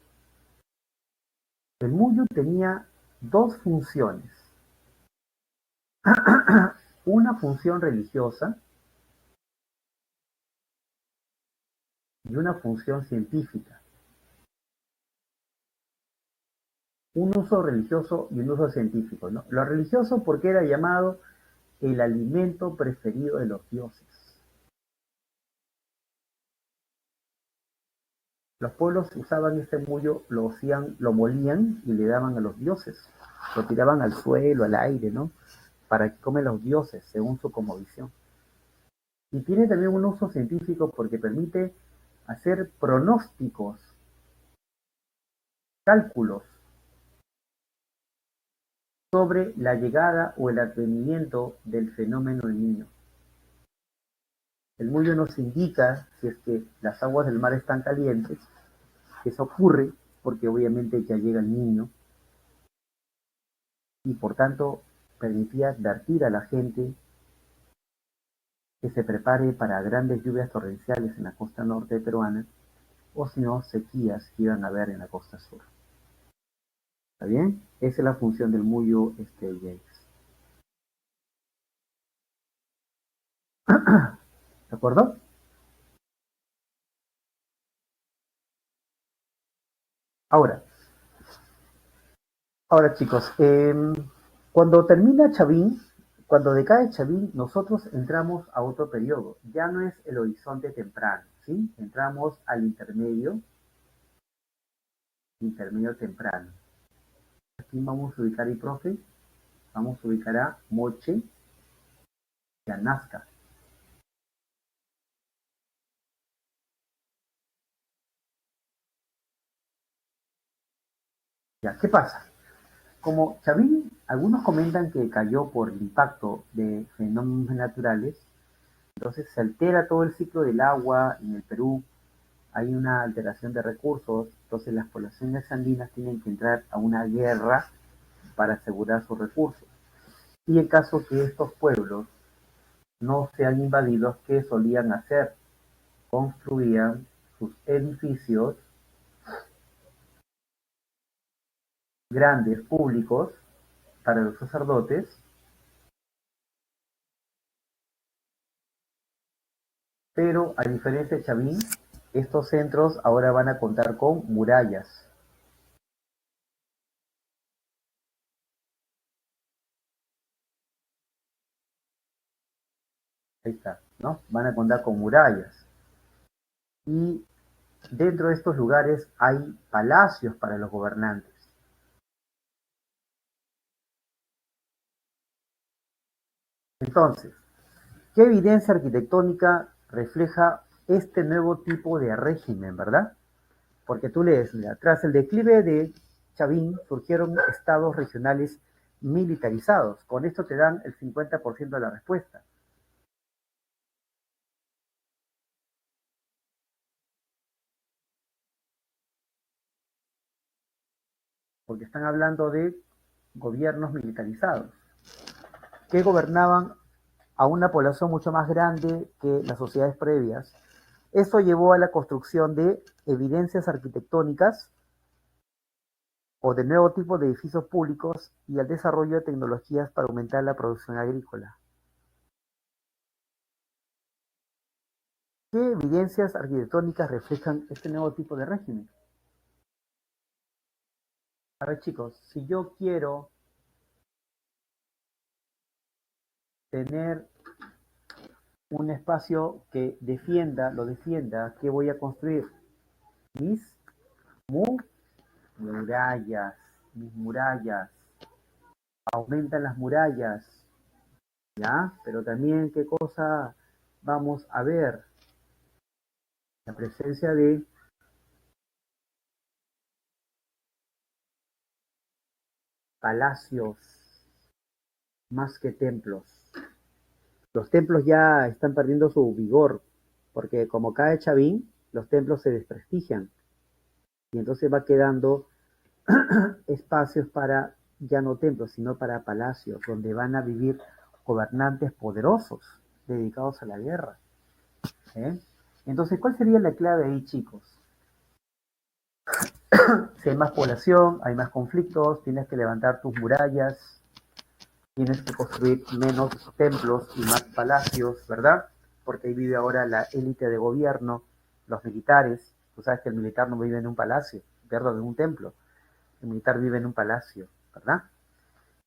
A: El mullo tenía dos funciones. Una función religiosa y una función científica. Un uso religioso y un uso científico, ¿no? Lo religioso porque era llamado el alimento preferido de los dioses. Los pueblos usaban este mullo, lo molían y le daban a los dioses. Lo tiraban al suelo, al aire, ¿no? Para que comen los dioses, según su cosmovisión. Y tiene también un uso científico porque permite hacer pronósticos, cálculos sobre la llegada o el advenimiento del fenómeno del niño. El mullo nos indica si es que las aguas del mar están calientes, que eso ocurre porque obviamente ya llega el niño y por tanto permitía advertir a la gente que se prepare para grandes lluvias torrenciales en la costa norte peruana o si no sequías que iban a haber en la costa sur. ¿Está bien? Esa es la función del mullo James. ¿De acuerdo? Ahora, ahora chicos, cuando termina Chavín, cuando decae Chavín, nosotros entramos a otro periodo. Ya no es el horizonte temprano, ¿sí? Entramos al intermedio temprano. Aquí vamos a ubicar el profe, vamos a ubicar a Moche y a Nazca. Ya, ¿qué pasa? Como Chavín, algunos comentan que cayó por el impacto de fenómenos naturales, entonces se altera todo el ciclo del agua en el Perú, hay una alteración de recursos, entonces las poblaciones andinas tienen que entrar a una guerra para asegurar sus recursos. Y en caso que estos pueblos no sean invadidos, ¿qué solían hacer? Construían sus edificios grandes, públicos, para los sacerdotes, pero a diferencia de Chavín, estos centros ahora van a contar con murallas. Ahí está, ¿no? Van a contar con murallas. Y dentro de estos lugares hay palacios para los gobernantes. Entonces, ¿qué evidencia arquitectónica refleja este nuevo tipo de régimen, verdad? Porque tú lees, mira, tras el declive de Chavín surgieron estados regionales militarizados. Con esto te dan el 50% de la respuesta. Porque están hablando de gobiernos militarizados. que gobernaban a una población mucho más grande que las sociedades previas. Esto llevó a la construcción de evidencias arquitectónicas o de nuevo tipo de edificios públicos y al desarrollo de tecnologías para aumentar la producción agrícola. ¿Qué evidencias arquitectónicas reflejan este nuevo tipo de régimen? A ver, chicos, si yo quiero tener un espacio que lo defienda, ¿qué voy a construir? Mis murallas, mis murallas. Aumentan las murallas, ¿ya? Pero también, ¿qué cosa vamos a ver? La presencia de palacios más que templos. Los templos ya están perdiendo su vigor, porque como cae Chavín, los templos se desprestigian y entonces va quedando espacios para ya no templos, sino para palacios, donde van a vivir gobernantes poderosos dedicados a la guerra. ¿Eh? Entonces, ¿cuál sería la clave ahí, chicos? Si hay más población, hay más conflictos, tienes que levantar tus murallas, tienes que construir menos templos y más palacios, ¿verdad? Porque ahí vive ahora la élite de gobierno, los militares. Tú sabes que el militar no vive en un palacio, perdón, en un templo. El militar vive en un palacio, ¿verdad?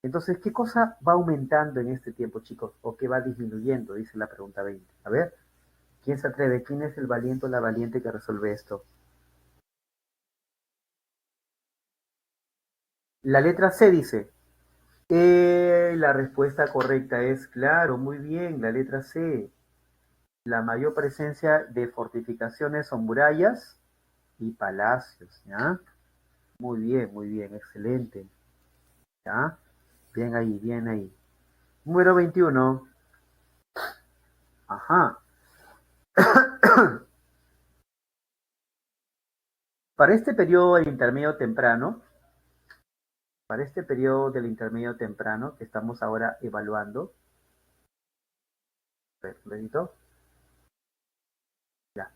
A: Entonces, ¿qué cosa va aumentando en este tiempo, chicos? ¿O qué va disminuyendo? Dice la pregunta 20. A ver, ¿quién se atreve? ¿Quién es el valiente o la valiente que resuelve esto? La letra C dice, la respuesta correcta es, claro, muy bien, la letra C. La mayor presencia de fortificaciones son murallas y palacios, ¿ya? Muy bien, excelente, ¿ya? Bien ahí, bien ahí. Número 21. Ajá. Para este periodo del intermedio temprano, para este periodo del intermedio temprano que estamos ahora evaluando, a ver, un dedito, ya.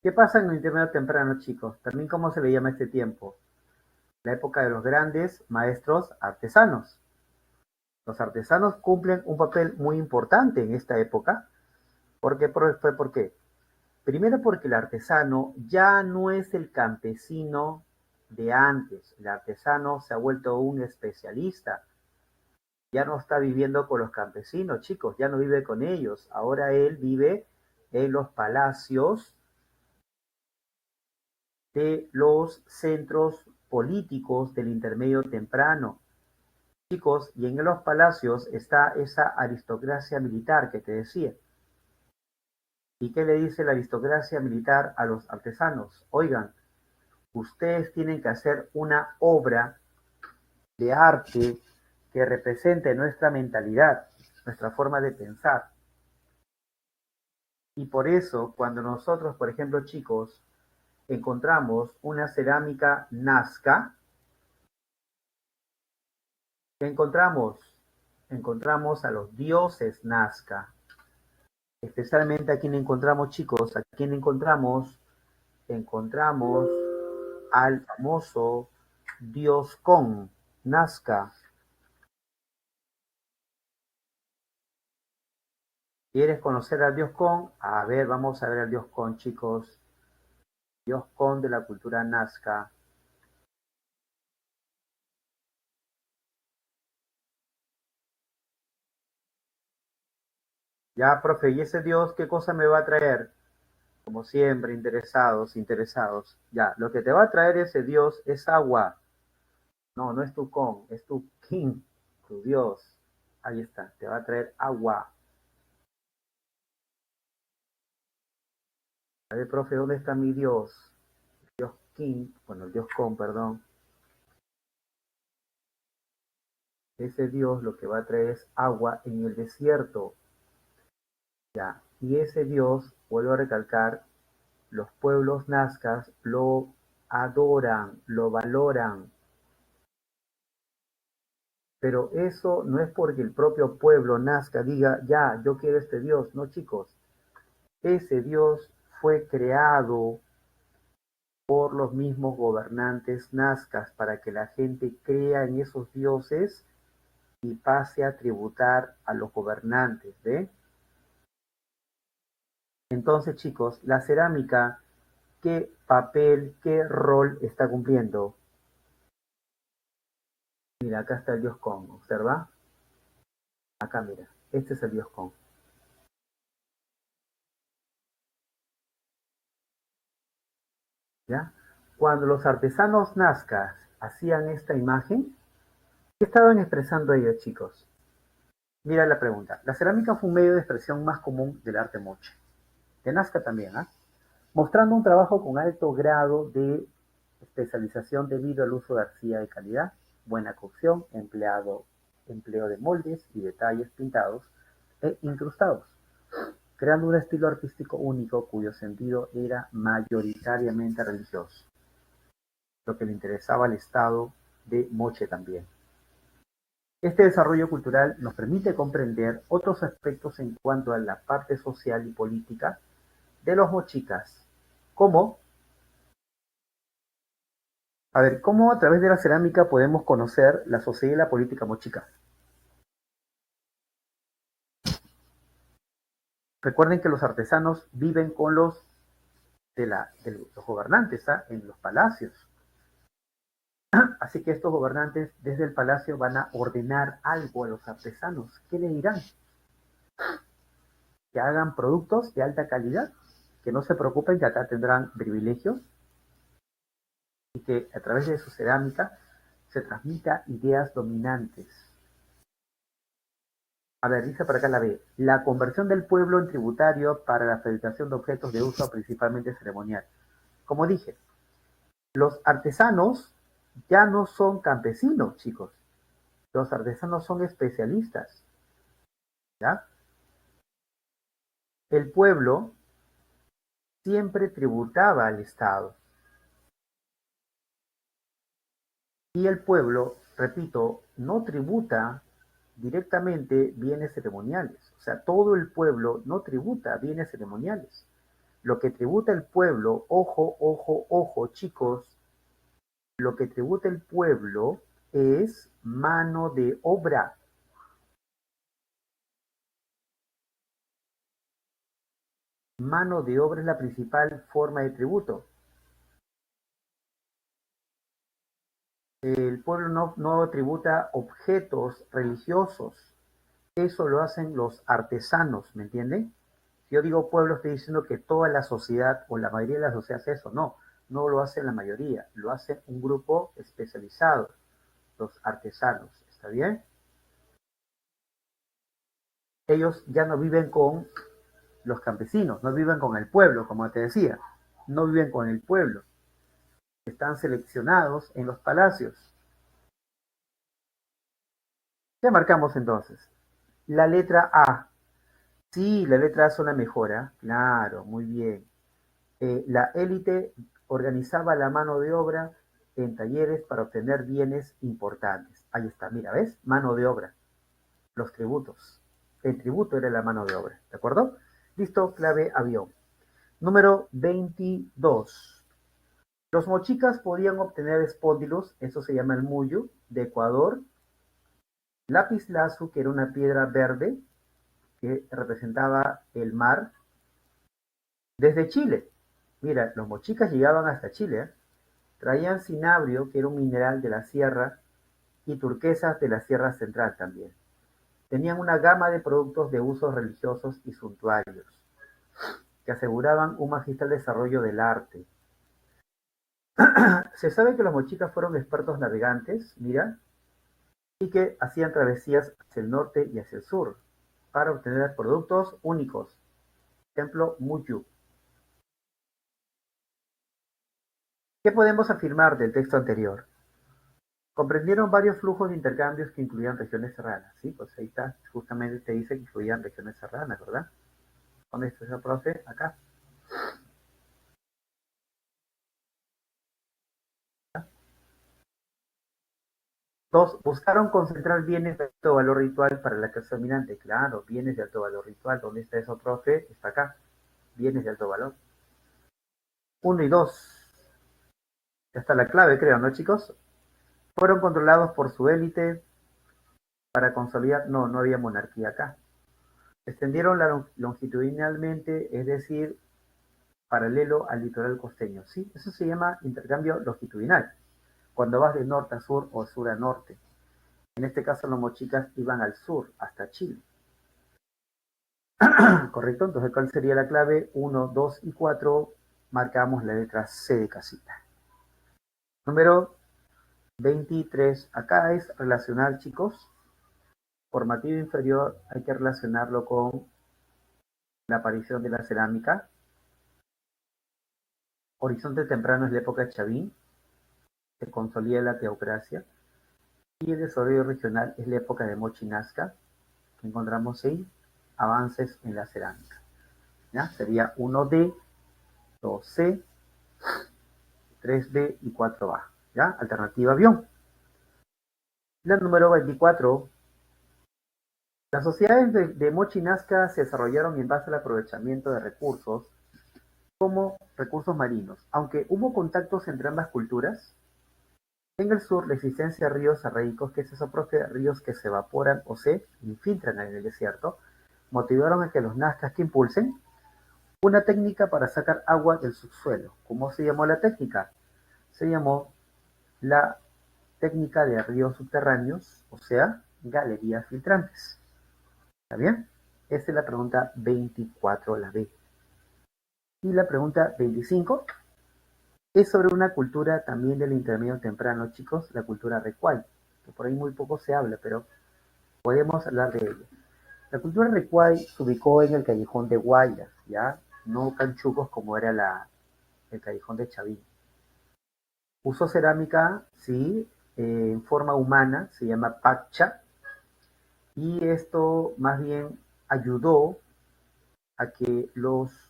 A: ¿Qué pasa en el intermedio temprano, chicos? También cómo se le llama este tiempo. La época de los grandes maestros artesanos. Los artesanos cumplen un papel muy importante en esta época. ¿Por qué? ¿Por qué? Primero porque el artesano ya no es el campesino de antes. El artesano se ha vuelto un especialista. Ya no está viviendo con los campesinos, chicos, ya no vive con ellos. Ahora él vive en los palacios de los centros políticos del intermedio temprano. Chicos, y en los palacios está esa aristocracia militar que te decía. ¿Y qué le dice la aristocracia militar a los artesanos? Oigan, ustedes tienen que hacer una obra de arte que represente nuestra mentalidad, nuestra forma de pensar. Y por eso, cuando nosotros, por ejemplo, chicos, encontramos una cerámica Nazca, ¿qué encontramos? Encontramos a los dioses Nazca. Especialmente a quien encontramos, chicos, a quien encontramos al famoso dios Con, Nazca. ¿Quieres conocer al dios Con? A ver, vamos a ver al dios Con, chicos. Dios Con de la cultura Nazca. Ya, profe, ¿y ese dios qué cosa me va a traer? Como siempre, interesados, interesados. Ya, lo que te va a traer ese dios es agua. No, no es tu Con, es tu King, tu dios. Ahí está, te va a traer agua. A ver, profe, ¿dónde está mi dios? Dios King, bueno, el dios Con, perdón. Ese dios lo que va a traer es agua en el desierto. Ya. Y ese Dios, vuelvo a recalcar, los pueblos nazcas lo adoran, lo valoran. Pero eso no es porque el propio pueblo nazca diga, ya, yo quiero este Dios. No, chicos, ese Dios fue creado por los mismos gobernantes nazcas para que la gente crea en esos dioses y pase a tributar a los gobernantes, ¿ve? Entonces, chicos, la cerámica, ¿qué papel, qué rol está cumpliendo? Mira, acá está el dios Kong, ¿observa? Acá, mira, este es el dios Kong, ¿ya? Cuando los artesanos nazcas hacían esta imagen, ¿qué estaban expresando ellos, chicos? Mira la pregunta. La cerámica fue un medio de expresión más común del arte moche. De Nazca también, ¿ah? Mostrando un trabajo con alto grado de especialización debido al uso de arcilla de calidad, buena cocción, empleo de moldes y detalles pintados e incrustados, creando un estilo artístico único cuyo sentido era mayoritariamente religioso, lo que le interesaba al estado de Moche también. Este desarrollo cultural nos permite comprender otros aspectos en cuanto a la parte social y política de los mochicas, como, a ver, cómo a través de la cerámica podemos conocer la sociedad y la política mochica. Recuerden que los artesanos viven con los de los gobernantes, ¿ah? En los palacios. Así que estos gobernantes desde el palacio van a ordenar algo a los artesanos. ¿Qué le dirán? Que hagan productos de alta calidad, que no se preocupen que acá tendrán privilegios y que a través de su cerámica se transmita ideas dominantes. A ver, dice por acá la B. La conversión del pueblo en tributario para la fabricación de objetos de uso principalmente ceremonial. Como dije, los artesanos ya no son campesinos, chicos. Los artesanos son especialistas, ¿ya? El pueblo siempre tributaba al Estado. Y el pueblo, repito, no tributa directamente bienes ceremoniales. O sea, todo el pueblo no tributa bienes ceremoniales. Lo que tributa el pueblo, ojo, ojo, ojo, chicos, lo que tributa el pueblo es mano de obra. Mano de obra es la principal forma de tributo. El pueblo no tributa objetos religiosos. Eso lo hacen los artesanos, ¿me entienden? Si yo digo pueblo, estoy diciendo que toda la sociedad o la mayoría de la sociedad hace eso. No, no lo hace la mayoría, lo hace un grupo especializado, los artesanos. ¿Está bien? Ellos ya no viven con los campesinos, no viven con el pueblo, como te decía, no viven con el pueblo. Están seleccionados en los palacios. ¿Qué marcamos entonces? La letra A. Sí, la letra A es una mejora. Claro, muy bien. La élite organizaba la mano de obra en talleres para obtener bienes importantes. Ahí está, mira, ¿ves? Mano de obra, los tributos. El tributo era la mano de obra, ¿de acuerdo? Listo, clave avión. Número 22. Los mochicas podían obtener espóndilos, eso se llama el muyu, de Ecuador, lapislázuli, que era una piedra verde que representaba el mar, desde Chile. Mira, los mochicas llegaban hasta Chile, ¿eh? Traían cinabrio, que era un mineral de la sierra, y turquesas de la Sierra Central también. Tenían una gama de productos de usos religiosos y suntuarios, que aseguraban un magistral desarrollo del arte. Se sabe que los mochicas fueron expertos navegantes, mira, y que hacían travesías hacia el norte y hacia el sur para obtener productos únicos. Ejemplo, Muyu. ¿Qué podemos afirmar del texto anterior? Comprendieron varios flujos de intercambios que incluían regiones serranas, ¿sí? Pues ahí está, justamente te dice que incluían regiones serranas, ¿verdad? ¿Dónde está ese profe? Acá. Dos, buscaron concentrar bienes de alto valor ritual para la clase dominante. Claro, bienes de alto valor ritual. ¿Dónde está eso, profe? Está acá. Bienes de alto valor. Uno y dos. Ya está la clave, creo, ¿no, chicos? Fueron controlados por su élite para consolidar. No, no había monarquía acá. Extendieron longitudinalmente, es decir, paralelo al litoral costeño. Sí, eso se llama intercambio longitudinal. Cuando vas de norte a sur o sur a norte. En este caso, los mochicas iban al sur, hasta Chile. ¿Correcto? Entonces, ¿cuál sería la clave? 1, 2 y 4. Marcamos la letra C de casita. Número 23. Acá es relacionar, chicos. Formativo inferior hay que relacionarlo con la aparición de la cerámica. Horizonte temprano es la época de Chavín. Se consolida la teocracia. Y el desarrollo regional es la época de Mochi Nazca, que encontramos ahí, avances en la cerámica. ¿Ya? Sería 1D, 2C, 3B y 4A. ¿Ya? Alternativa avión. La número 24. Las sociedades de Mochi Nazca se desarrollaron en base al aprovechamiento de recursos como recursos marinos. Aunque hubo contactos entre ambas culturas, en el sur la existencia de ríos arreicos, que es eso, profe, ríos que se evaporan o se infiltran en el desierto, motivaron a que los nazcas que impulsen una técnica para sacar agua del subsuelo. ¿Cómo se llamó la técnica? Se llamó la técnica de ríos subterráneos, o sea, galerías filtrantes. ¿Está bien? Esa es la pregunta 24, la B. Y la pregunta 25 es sobre una cultura también del intermedio temprano, chicos, la cultura Recuay, que por ahí muy poco se habla, pero podemos hablar de ella. La cultura Recuay se ubicó en el callejón de Guayas, ¿ya? No Canchucos como era el callejón de Chavín. Usó cerámica, sí, en forma humana, se llama pacha, y esto más bien ayudó a que los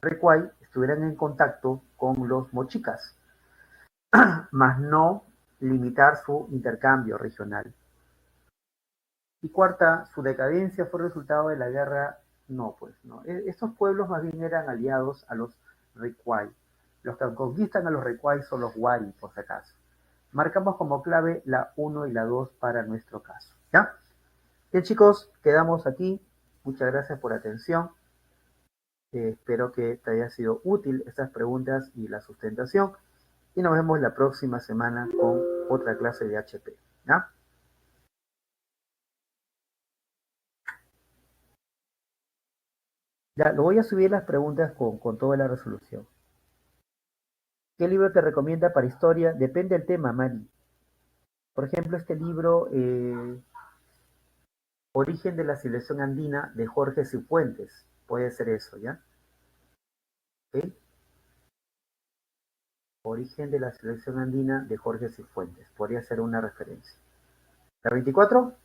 A: Recuay estuvieran en contacto con los mochicas, más no limitar su intercambio regional. Y cuarta, su decadencia fue resultado de la guerra. No, pues no. Estos pueblos más bien eran aliados a los Recuay. Los que conquistan a los Recuay son los Wari, por si acaso. Marcamos como clave la 1 y la 2 para nuestro caso. ¿Ya? Bien, chicos, quedamos aquí. Muchas gracias por la atención. Espero que te haya sido útil estas preguntas y la sustentación. Y nos vemos la próxima semana con otra clase de HP. ¿Ya? Ya, lo voy a subir las preguntas con toda la resolución. ¿Qué libro te recomienda para historia? Depende del tema, Mari. Por ejemplo, este libro, Origen de la civilización andina, de Jorge Cifuentes. Puede ser eso, ¿ya? ¿Ok? Origen de la civilización andina, de Jorge Cifuentes. Podría ser una referencia. La 24,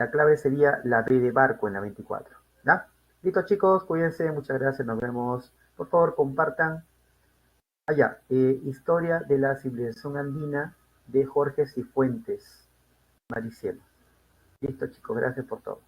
A: la clave sería la B de barco en la 24. ¿Ya? Listo, chicos, cuídense, muchas gracias, nos vemos. Por favor, compartan. Allá, Historia de la civilización andina, de Jorge Cifuentes. Maricielo. Listo, chicos, gracias por todo.